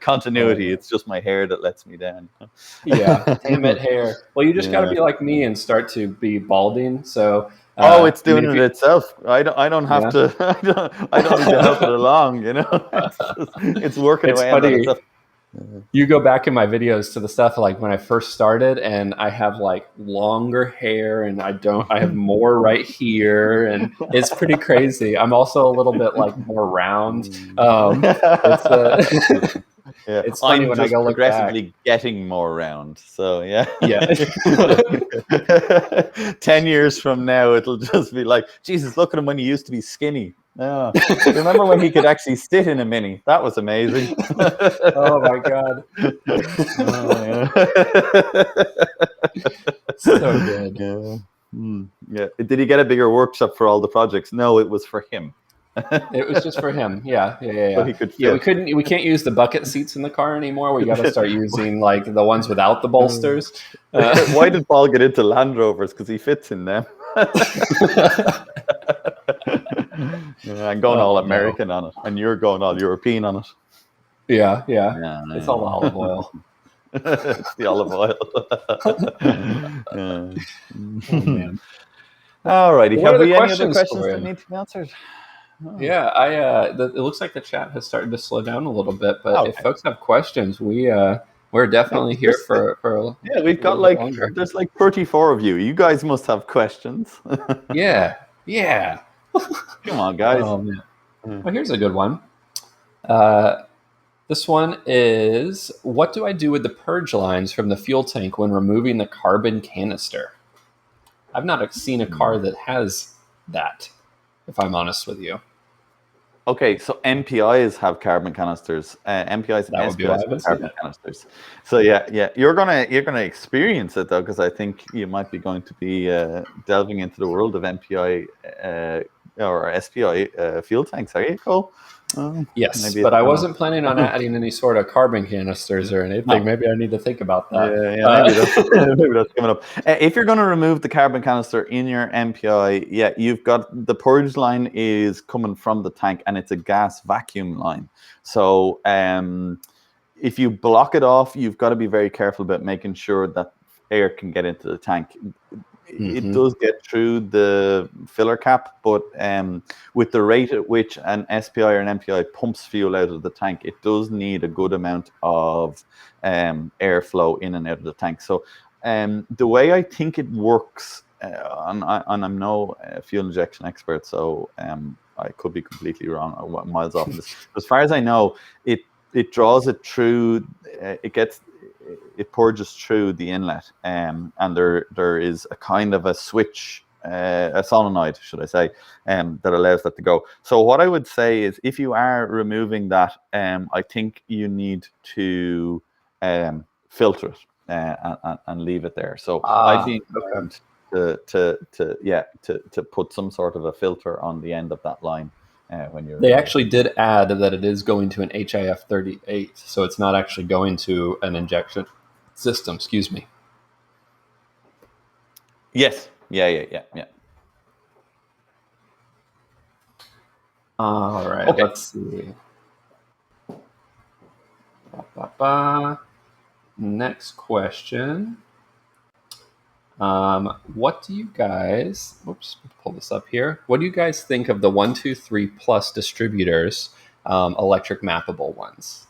Continuity. It's just my hair that lets me down. Yeah, damn it, hair. Well, you just got to Yeah. be like me and start to be balding. So, Oh, it's I mean, doing it itself. I don't have yeah, to. I don't need to help it along. It's working it's away on that funny. itself. You go back in my videos to the stuff like when I first started, and I have like longer hair, and I have more right here, and it's pretty crazy. I'm also a little bit like more round. It's Yeah, it's funny I'm when I just go look back. progressively getting more round. So yeah. Yeah. 10 years from now, it'll just be like, Jesus, look at him when he used to be skinny. Oh, remember when he could actually sit in a mini? That was amazing. Oh my God. Oh, yeah. So good. Yeah. Yeah. Did he get a bigger workshop for all the projects? No, it was for him. It was just for him. Yeah. So he could Yeah, fit. we can't use the bucket seats in the car anymore. We got to start using like the ones without the bolsters. Why did Paul get into Land Rovers? Because he fits in them. Yeah, I'm going all American on it, and you're going all European on it. Yeah. It's all the Yeah. olive oil. It's the olive oil. Oh man. All righty. What Have are the we any other questions questions for that you? need to be answered? Oh. Yeah, it looks like the chat has started to slow down a little bit, but if Okay. folks have questions, we're definitely here for Yeah, we've got little bit longer. there's like 34 of you. You guys must have questions. Yeah. Come on, guys. Oh man. Well, here's a good one. This one is, what do I do with the purge lines from the fuel tank when removing the carbon canister? I've not seen a car that has that, if I'm honest with you. Okay, so MPIs have carbon canisters. MPIs and That would be why I SPIs haven't have seen carbon it. canisters. So yeah, you're gonna experience it though, because I think you might be going to be delving into the world of MPI or SPI fuel tanks. Are you, Cole? Yes, Maybe but it's I coming wasn't planning on adding any sort of carbon canisters or anything. No. Maybe I need to think about that. Yeah, maybe that's coming up. If you're going to remove the carbon canister in your MPI, yeah, you've got the purge line is coming from the tank, and it's a gas vacuum line. So if you block it off, you've got to be very careful about making sure that air can get into the tank. It does get through the filler cap, but with the rate at which an SPI or an MPI pumps fuel out of the tank, it does need a good amount of airflow in and out of the tank. So the way I think it works, and I'm no fuel injection expert, so I could be completely wrong or miles off this. As far as I know, it draws it through, it purges through the inlet, and there is a kind of a switch, a solenoid, should I say, that allows that to go. So what I would say is, if you are removing that, I think you need to filter it and leave it there. So I'd be inclined to put some sort of a filter on the end of that line. When you're They actually did add that it is going to an HIF 38, so it's not actually going to an injection system. Excuse me. Yes. Yeah. All right. Okay. Let's see. Next question. What do you guys? Oops, pull this up here. What do you guys think of the 123 plus distributors, electric mappable ones?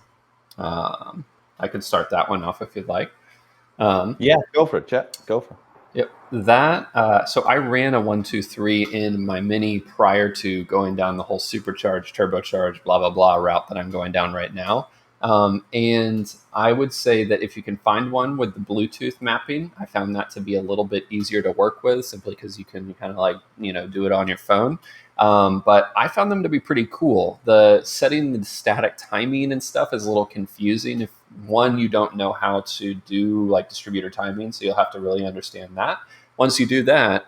I could start that one off if you'd like. Yeah, go for it, Chet. Go for it. Yep. That. So I ran a 123 in my Mini prior to going down the whole supercharged, turbocharged, blah blah blah route that I'm going down right now. And I would say that if you can find one with the Bluetooth mapping, I found that to be a little bit easier to work with, simply because you can kind of like do it on your phone. But I found them to be pretty cool. The setting the static timing and stuff is a little confusing if you don't know how to do like distributor timing, so you'll have to really understand that. Once you do that,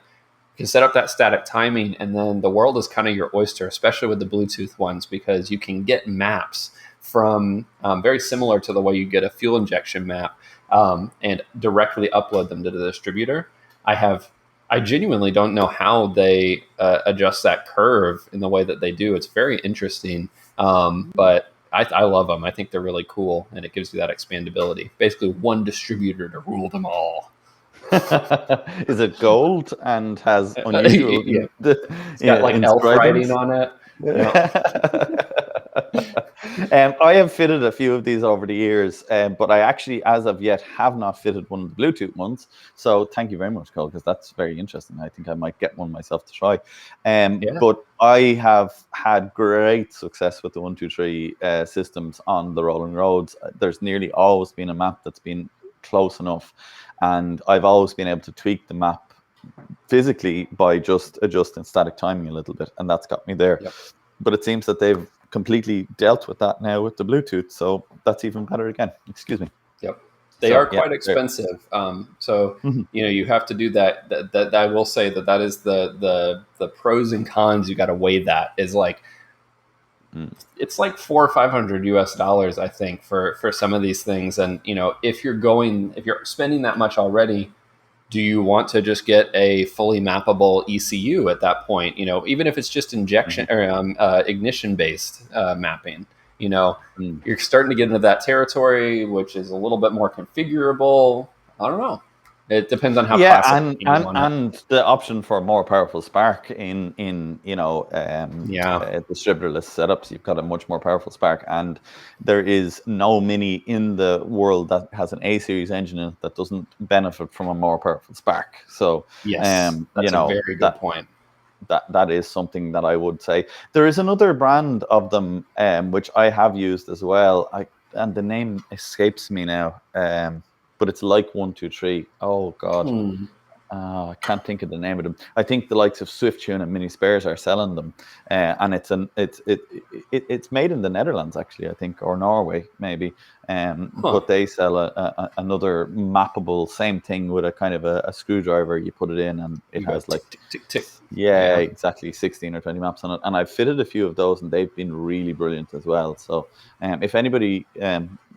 can set up that static timing, and then the world is kind of your oyster, especially with the Bluetooth ones, because you can get maps from very similar to the way you get a fuel injection map, and directly upload them to the distributor. I genuinely don't know how they adjust that curve in the way that they do. It's very interesting, but I love them. I think they're really cool, and it gives you that expandability. Basically, one distributor to rule them all. Is it gold and has unusual Yeah, it's got like elf writing inscriptions? on it. Yeah, I have fitted a few of these over the years, but I actually, as of yet, have not fitted one of the Bluetooth ones. So thank you very much, Cole, because that's very interesting. I think I might get one myself to try. yeah, But I have had great success with the 123 systems on the rolling roads. There's nearly always been a map that's been close enough, and I've always been able to tweak the map physically by just adjusting static timing a little bit, and that's got me there. yep, But it seems that they've completely dealt with that now with the Bluetooth, so that's even better again. Excuse me. yep. They So are yeah, quite there. expensive. So Mhm. you have to do that. That I will say that is the pros and cons. You got to weigh that. Is like Mm. it's like $400 or $500, I think, for some of these things. And if you're spending that much already, do you want to just get a fully mappable ECU at that point? Even if it's just injection Mhm. or ignition based mapping, Mm. you're starting to get into that territory, which is a little bit more configurable. I don't know. It depends on how Yeah, classic and you and want it. and the option for more powerful spark in Yeah. distributorless setups, you've got a much more powerful spark, and there is no Mini in the world that has an A series engine in it that doesn't benefit from a more powerful spark. So, Yes, that's a very good that point. that is something that I would say. There is another brand of them, which I have used as well. And the name escapes me now. But it's like 123. Oh God. Hmm. I can't think of the name of them. I think the likes of Swift Tune and Mini Spares are selling them, and it's made in the Netherlands actually, I think, or Norway maybe. Huh. But they sell another mappable same thing with a kind of a screwdriver. You put it in, and it You go has tick like, tick tick tick. yeah, Yeah. exactly, 16 or 20 maps on it. And I've fitted a few of those, and they've been really brilliant as well. So, if anybody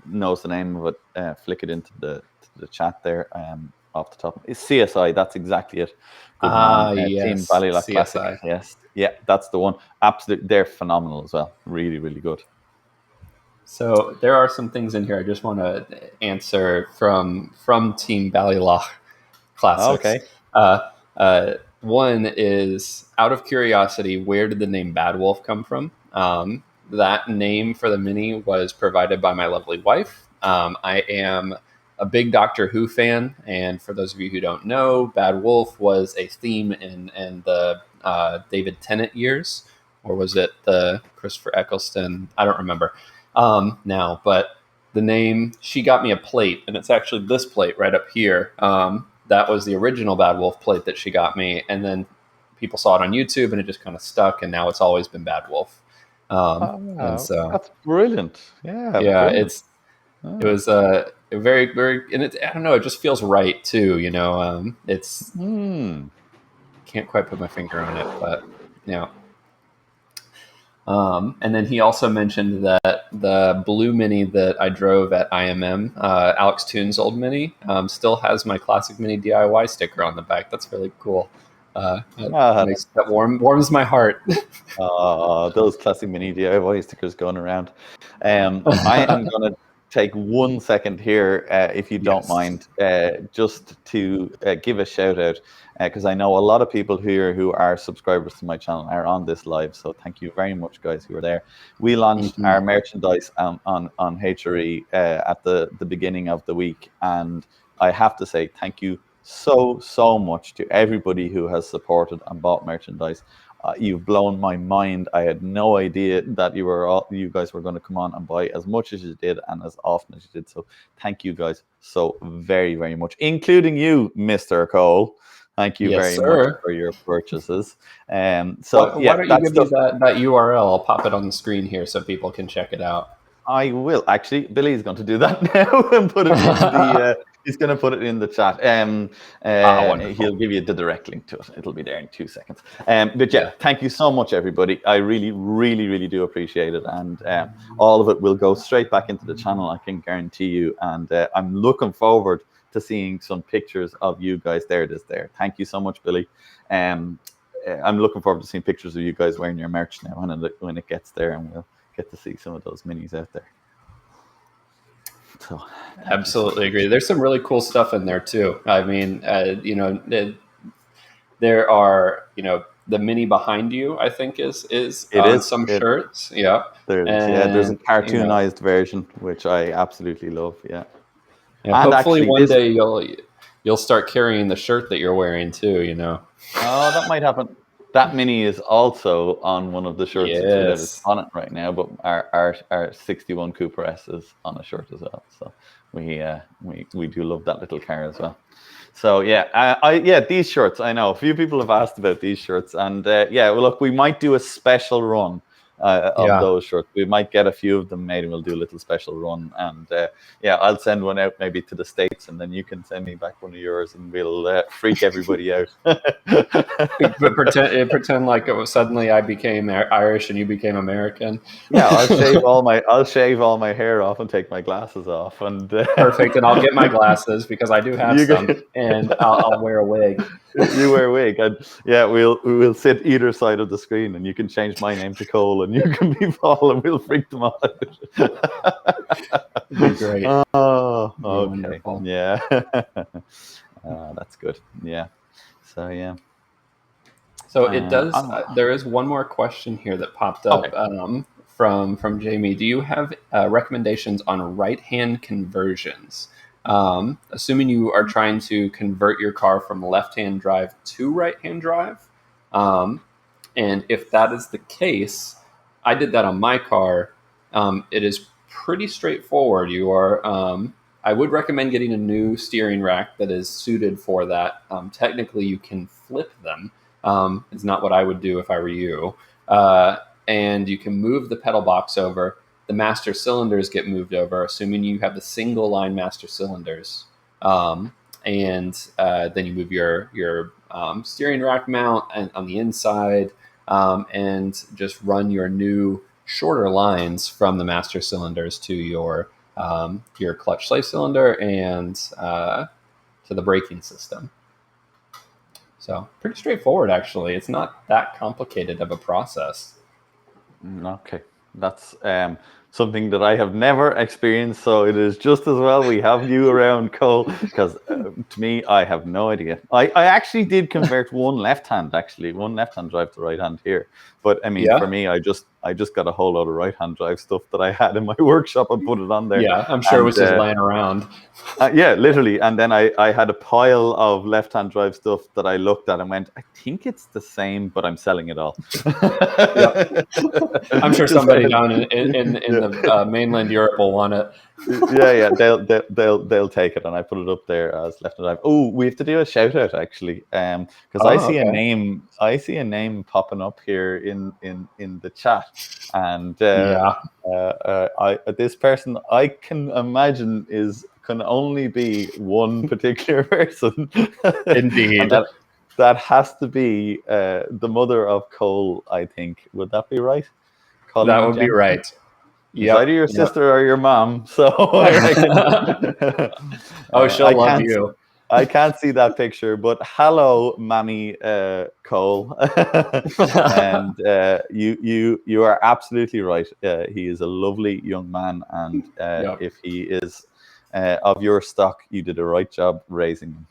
knows the name of it, flick it into the chat there. Off the top. It's CSI. That's exactly it. Good man. Team Yes, Ballylock Classic. CSI. Yes. Yeah, that's the one. Absolutely. They're phenomenal as well. Really, really good. So there are some things in here I just want to answer from Team Ballyloch Classics. Okay. One is, out of curiosity, where did the name Bad Wolf come from? That name for the mini was provided by my lovely wife. I am a big Doctor Who fan, and for those of you who don't know, Bad Wolf was a theme in the David Tennant years, or was it the Christopher Eccleston? I don't remember now, but the name, she got me a plate, and it's actually this plate right up here. That was the original Bad Wolf plate that she got me, and then people saw it on YouTube, and it just kind of stuck, and now it's always been Bad Wolf. Oh, And wow. so, That's brilliant. Yeah, yeah, brilliant. it Oh. was very, very, and I don't know, it just feels right too. It's Hmm. can't quite put my finger on it, but yeah. And then he also mentioned that the blue Mini that I drove at IMM, Alex Toon's old Mini, still has my classic Mini DIY sticker on the back. That's really cool. Ah, That warms my heart. those classic mini DIY stickers going around. I am going to take 1 second here, if you don't Yes. mind, just to give a shout out, because I know a lot of people here who are subscribers to my channel are on this live. So thank you very much, guys, who are there. We launched Hmm. our merchandise on HRE at the beginning of the week, and I have to say thank you so much to everybody who has supported and bought merchandise. You've blown my mind. I had no idea that you guys were going to come on and buy as much as you did and as often as you did. So thank you guys so very, very much, including you, Mr. Cole. Thank you Yes, very much sir. for your purchases. So Why yeah, don't you that's give me the. that URL? I'll pop it on the screen here so people can check it out. I will actually. Billy's going to do that now and put it into the He's going to put it in the chat. Wonderful. He'll give you the direct link to it. It'll be there in 2 seconds. But yeah, thank you so much, everybody. I really, really, really do appreciate it. And all of it will go straight back into the channel, I can guarantee you. And I'm looking forward to seeing some pictures of you guys. There it is there. Thank you so much, Billy. I'm looking forward to seeing pictures of you guys wearing your merch now when it gets there, and we'll get to see some of those minis out there. So, absolutely agree. There's some really cool stuff in there too. I mean, there are, the mini behind you, I think is on some shirts. Yeah. There's a cartoonized version, which I absolutely love. Yeah. And hopefully one day you'll start carrying the shirt that you're wearing too, Oh, that might happen. That mini is also on one of the shirts that's without its bonnet right now, but our 61 Cooper S is on a shirt as well. So we do love that little car as well. So yeah, these shirts, I know a few people have asked about these shirts, and well, look, we might do a special run of those shirts. We might get a few of them made, and we'll do a little special run. And I'll send one out maybe to the States, and then you can send me back one of yours, and we'll freak everybody out. But pretend like suddenly I became Irish and you became American. Yeah, I'll shave all my hair off and take my glasses off, and perfect. And I'll get my glasses because I do have some, and I'll wear a wig. You wear a wig, and we'll sit either side of the screen, and you can change my name to Cole, and you can be Paul, and we'll freak them all out. It'd be great. Oh, okay. Wonderful. Yeah. That's good. Yeah. So yeah. So it does. There is one more question here that popped up from Jamie. Do you have recommendations on right-hand conversions? Assuming you are trying to convert your car from left-hand drive to right-hand drive, and if that is the case, I did that on my car. It is pretty straightforward. You are. I would recommend getting a new steering rack that is suited for that. Technically, you can flip them. It's not what I would do if I were you. And you can move the pedal box over. The master cylinders get moved over, assuming you have the single line master cylinders. And then you move your steering rack mount on the inside, and just run your new shorter lines from the master cylinders to your clutch slave cylinder and to the braking system. So pretty straightforward, actually. It's not that complicated of a process. Okay, that's something that I have never experienced. So it is just as well we have you around, Cole, because to me, I have no idea. I actually did convert one left-hand drive to right-hand here. But I mean, for me, I just got a whole load of right-hand drive stuff that I had in my workshop and put it on there. Yeah, I'm sure it was just laying around. Yeah, literally. And then I had a pile of left-hand drive stuff that I looked at and went, I think it's the same, but I'm selling it all. I'm sure somebody down in the mainland Europe will want it. Yeah, they'll take it, and I put it up there as left-hand drive. Oh, we have to do a shout out actually, because I see a name popping up here in the chat, and this person I can imagine can only be one particular person. Indeed. That has to be the mother of Cole, I think. Would that be right? Colleen that would Jensen? Be right. It's either your sister or your mom. So I reckon. She'll love you. I can't see that picture, but hello, Mammy Cole. And you are absolutely right. He is a lovely young man, and if he is of your stock, you did a right job raising him,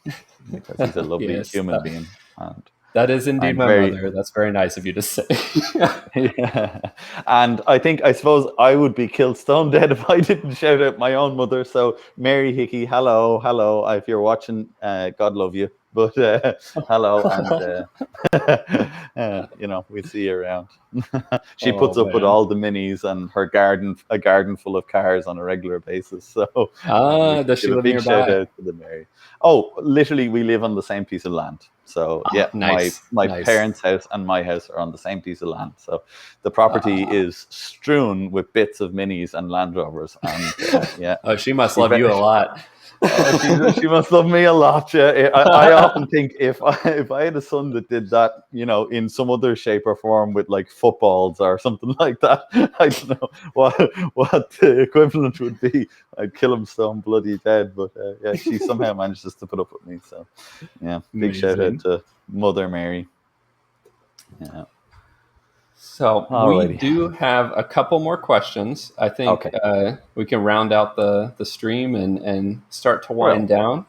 because he's a lovely human being. And that is indeed my mother. That's very nice of you to say. Yeah. And I suppose I would be killed stone dead if I didn't shout out my own mother. So Mary Hickey, hello. If you're watching, God love you. But hello, and we'll see you around. She puts up with all the minis and a garden full of cars on a regular basis. So does she live nearby? Shout out to the Mary. Oh, literally, we live on the same piece of land. So nice. my parents' house and my house are on the same piece of land. So the property is strewn with bits of minis and Land Rovers. And she must love you a lot. Oh, she must love me a lot. Yeah, I often think if I had a son that did that, in some other shape or form with like footballs or something like that, I don't know what the equivalent would be. I'd kill him stone bloody dead. But yeah, she somehow manages to put up with me. So yeah, big shout out Amazing. to Mother Mary. Yeah. So we Alrighty. do have a couple more questions. I think Okay. we can round out the stream and start to Well. wind down.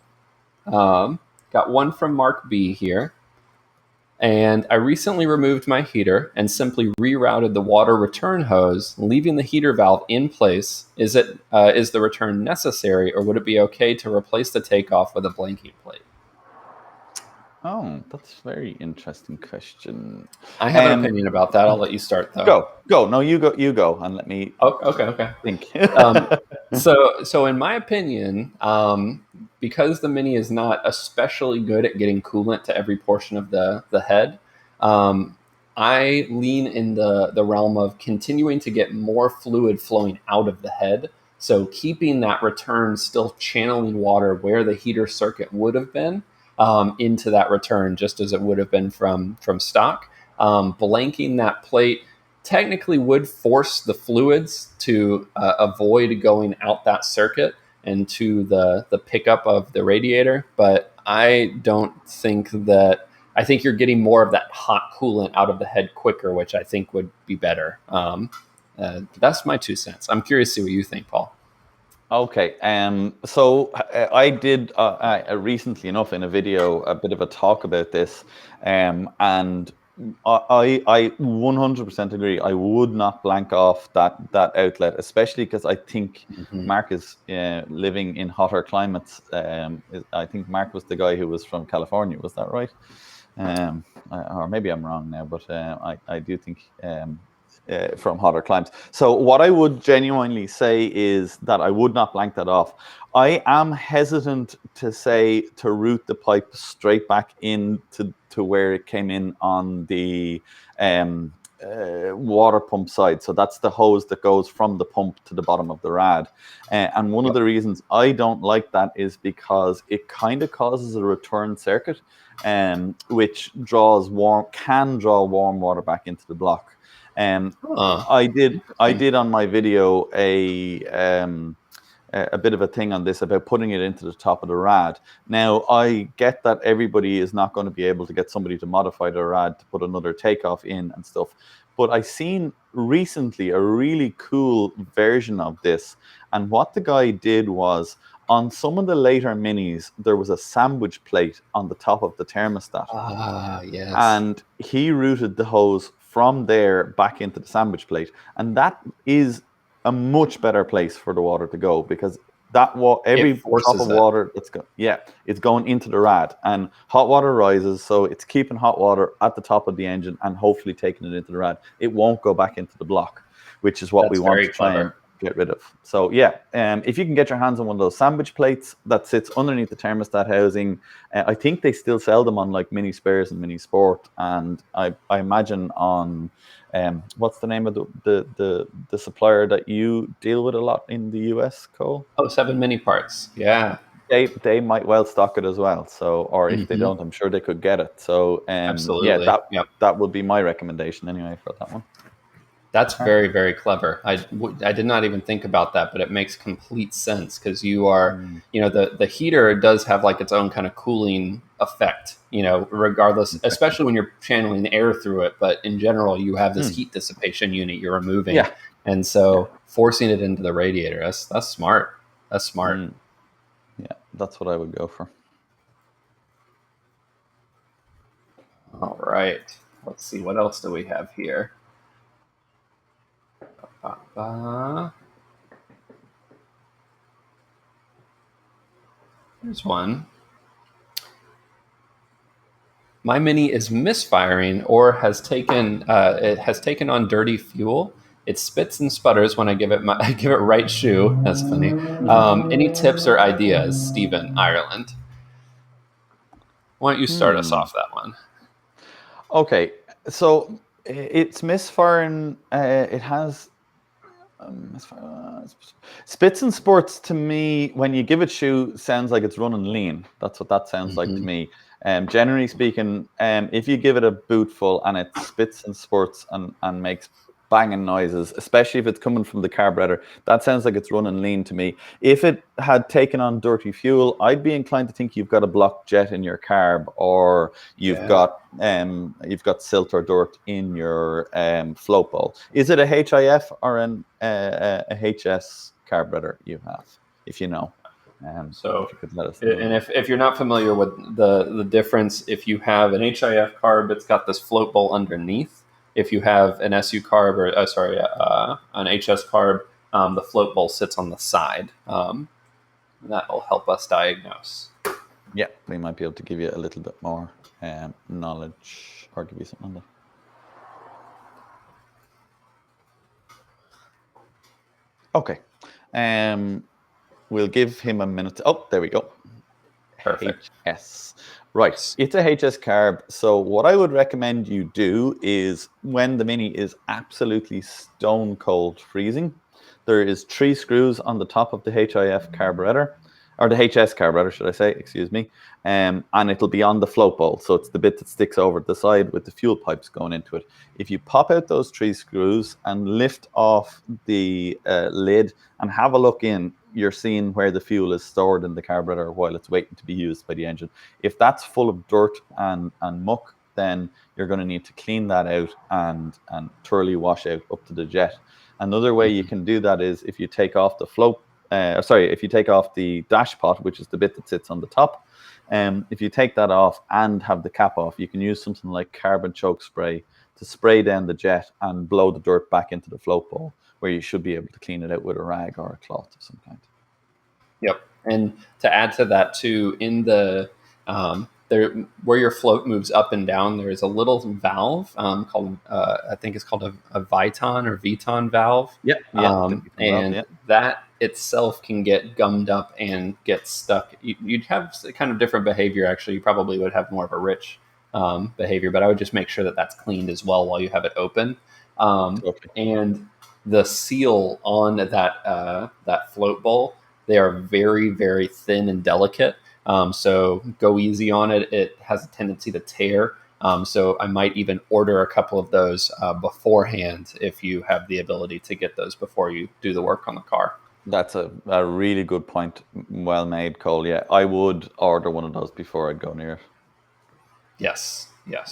Got one from Mark B here. And I recently removed my heater and simply rerouted the water return hose, leaving the heater valve in place. Is the return necessary, or would it be okay to replace the takeoff with a blanking plate? Oh, that's a very interesting question. I have an Um, opinion about that. I'll let you start though. go. No, you go, and let me Oh, okay. think. Um, so in my opinion, because the Mini is not especially good at getting coolant to every portion of the head, um, I lean in the realm of continuing to get more fluid flowing out of the head. So keeping that return still channeling water where the heater circuit would have been into that return, just as it would have been from stock. Blanking that plate technically would force the fluids to avoid going out that circuit and to the pickup of the radiator. But I don't think that. I think you're getting more of that hot coolant out of the head quicker, which I think would be better. That's my 2 cents. I'm curious to see what you think, Paul. Okay. So I did recently enough in a video a bit of a talk about this, and I 100% agree. I would not blank off that outlet, especially because I think Mm-hmm. Mark is living in hotter climates. I think Mark was the guy who was from California. Was that right? Or maybe I'm wrong now, but I do think from hotter climes. So what I would genuinely say is that I would not blank that off. I am hesitant to say to route the pipe straight back to where it came in on the water pump side. So that's the hose that goes from the pump to the bottom of the rad. And one of Yep. the reasons I don't like that is because it kind of causes a return circuit, which can draw warm water back into the block. I Interesting. did on my video a bit of a thing on this about putting it into the top of the rad. Now, I get that everybody is not going to be able to get somebody to modify the rad to put another takeoff in and stuff. But I seen recently a really cool version of this. And what the guy did was on some of the later minis, there was a sandwich plate on the top of the thermostat. Yes. And he routed the hose from there back into the sandwich plate. And that is a much better place for the water to go, because It every drop of forces it. water it's going into the rad, and hot water rises, so it's keeping hot water at the top of the engine and hopefully taking it into the rad. It won't go back into the block, which is what we That's want very to try and clever. get rid of. So yeah, if you can get your hands on one of those sandwich plates that sits underneath the thermostat housing, I think they still sell them on like Mini Spares and Mini Sport, and I imagine on what's the name of the supplier that you deal with a lot in the US, Cole? Oh, 7 mini parts. Yeah. They might well stock it as well. So, or if they Hmm. don't, I'm sure they could get it. So yeah, Absolutely. that Yep. that would be my recommendation anyway for that one. That's very, very clever. I did not even think about that, but it makes complete sense because Mm, the heater does have like its own kind of cooling effect, regardless, exactly. especially when you're channeling air through it. But in general, you have this Mm, heat dissipation unit you're removing. yeah, And yeah. so forcing it into the radiator, that's smart. That's smart. Mm, yeah, that's what I would go for. All right. Let's see. What else do we have here? Uh, Here's one. My Mini is misfiring or it has taken on dirty fuel. It spits and sputters when I give it I give it right shoe. That's funny. Any tips or ideas, Stephen, Ireland? Why don't you start us Hmm. off that one? Okay, so it's misfiring. It has. Spits and sports to me, when you give it shoe, sounds like it's running lean. That's what that sounds like to me. Generally speaking, if you give it a boot full and it spits and spurts and makes banging noises, especially if it's coming from the carburetor, that sounds like it's running lean to me. If it had taken on dirty fuel, I'd be inclined to think you've got a blocked jet in your carb, or you've got silt or dirt in your float bowl. Is it a HIF or a HS carburetor you have, if you know? So, if you could let us know. and if you're not familiar with the difference, if you have an HIF carb, it's got this float bowl underneath. If you have an SU carb, or an HS carb, the float bowl sits on the side. That'll help us diagnose. Yeah, we might be able to give you a little bit more knowledge, or give you something on that. Okay. We'll give him a minute. Oh, there we go. Perfect. HS. Right. It's a HS carb. So what I would recommend you do is, when the Mini is absolutely stone cold freezing, there is 3 screws on the top of the HIF carburetor, or the HS carburetor, should I say, excuse me, and it'll be on the float bowl. So it's the bit that sticks over the side with the fuel pipes going into it. If you pop out those 3 screws and lift off the lid and have a look in, you're seeing where the fuel is stored in the carburetor while it's waiting to be used by the engine. If that's full of dirt and muck, then you're going to need to clean that out and thoroughly wash out up to the jet. Another way you can do that is if you take off the if you take off the dash pot, which is the bit that sits on the top, if you take that off and have the cap off, you can use something like carbon choke spray to spray down the jet and blow the dirt back into the float bowl, where you should be able to clean it out with a rag or a cloth of some kind. Yep. And to add to that too, in the where your float moves up and down, there is a little valve called I think it's called a Viton or Viton valve. That itself can get gummed up and get stuck. You'd have kind of different behavior. Actually, you probably would have more of a rich behavior, but I would just make sure that that's cleaned as well while you have it open. And the seal on that float bowl, they are very, very thin and delicate. So go easy on it. It has a tendency to tear. So I might even order a couple of those beforehand if you have the ability to get those before you do the work on the car. That's a really good point. Well made, Cole. Yeah, I would order one of those before I'd go near it. Yes. Yeah,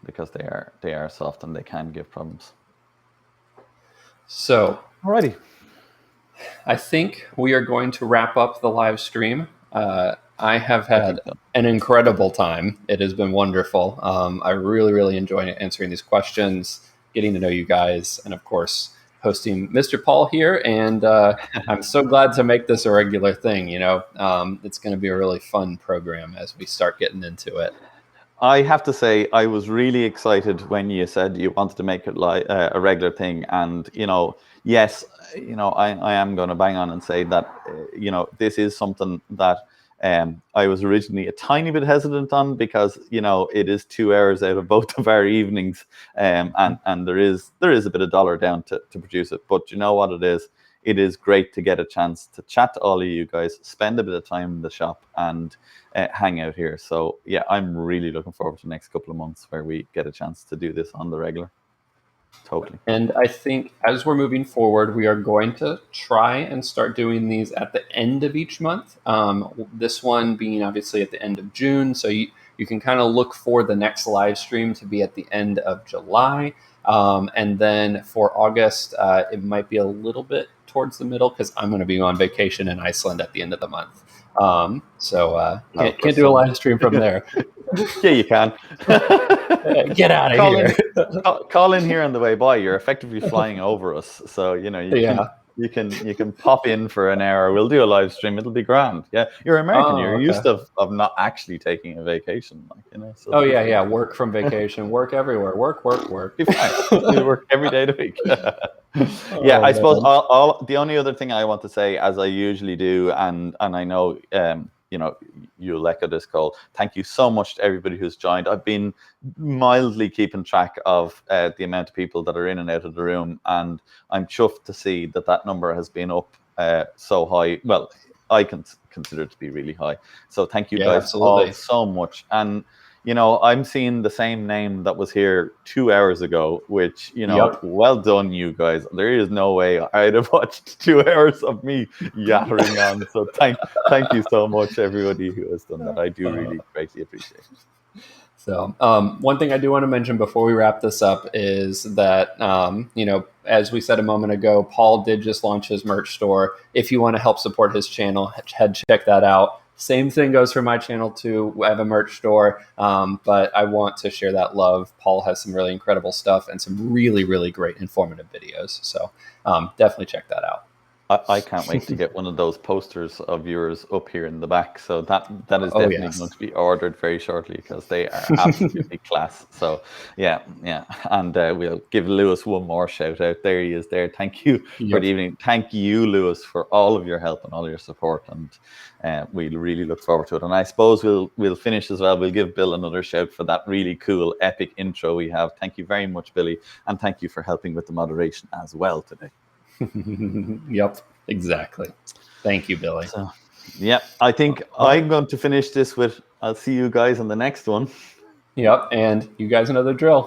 because they are soft and they can give problems. So, alrighty. I think we are going to wrap up the live stream. I have had an incredible time. It has been wonderful. I really, really enjoy answering these questions, getting to know you guys, and of course, hosting Mr. Paul here. And I'm so glad to make this a regular thing. It's going to be a really fun program as we start getting into it. I have to say, I was really excited when you said you wanted to make it a regular thing. And, yes, I am going to bang on and say that, this is something that I was originally a tiny bit hesitant on, because, it is 2 hours out of both of our evenings. And there is a bit of dollar down to produce it. But you know what it is? It is great to get a chance to chat to all of you guys, spend a bit of time in the shop, and hang out here. So yeah, I'm really looking forward to the next couple of months where we get a chance to do this on the regular. Totally. And I think as we're moving forward, we are going to try and start doing these at the end of each month. This one being obviously at the end of June. So you can kind of look for the next live stream to be at the end of July. And then for August, it might be a little bit towards the middle, because I'm going to be on vacation in Iceland at the end of the month. Can't do a live stream from there. Yeah, you can. Get out of here. Call in here on the way by. You're effectively flying over us, so you can pop in for an hour. We'll do a live stream. It'll be grand. Yeah, you're American. You're used of not actually taking a vacation, So work from vacation. Work everywhere. Work. Be fine. You work every day of the week. I suppose the only other thing I want to say, as I usually do, and I know you'll echo this, Cole. Thank you so much to everybody who's joined. I've been mildly keeping track of the amount of people that are in and out of the room, and I'm chuffed to see that number has been up so high. Well, I can consider it to be really high. So thank you guys all absolutely. so much. And I'm seeing the same name that was here 2 hours ago, which, Yep. well done, you guys. There is no way I'd have watched 2 hours of me yattering on. So thank you so much, everybody who has done that. I do really greatly appreciate it. So, one thing I do want to mention before we wrap this up is that, as we said a moment ago, Paul did just launch his merch store. If you want to help support his channel, check that out. Same thing goes for my channel too. I have a merch store, but I want to share that love. Paul has some really incredible stuff and some really, really great informative videos. So definitely check that out. I can't wait to get one of those posters of yours up here in the back. So that is Oh, definitely yes. going to be ordered very shortly, because they are absolutely class. So yeah. And we'll give Lewis one more shout out. There he is there. Thank you for the Yep. evening. Thank you, Lewis, for all of your help and all your support. And we really look forward to it. And I suppose we'll finish as well. We'll give Bill another shout for that really cool, epic intro we have. Thank you very much, Billy. And thank you for helping with the moderation as well today. Yep, exactly. Thank you, Billy. So, yeah, I think I'm going to finish this with, I'll see you guys on the next one. Yep, and you guys know the drill.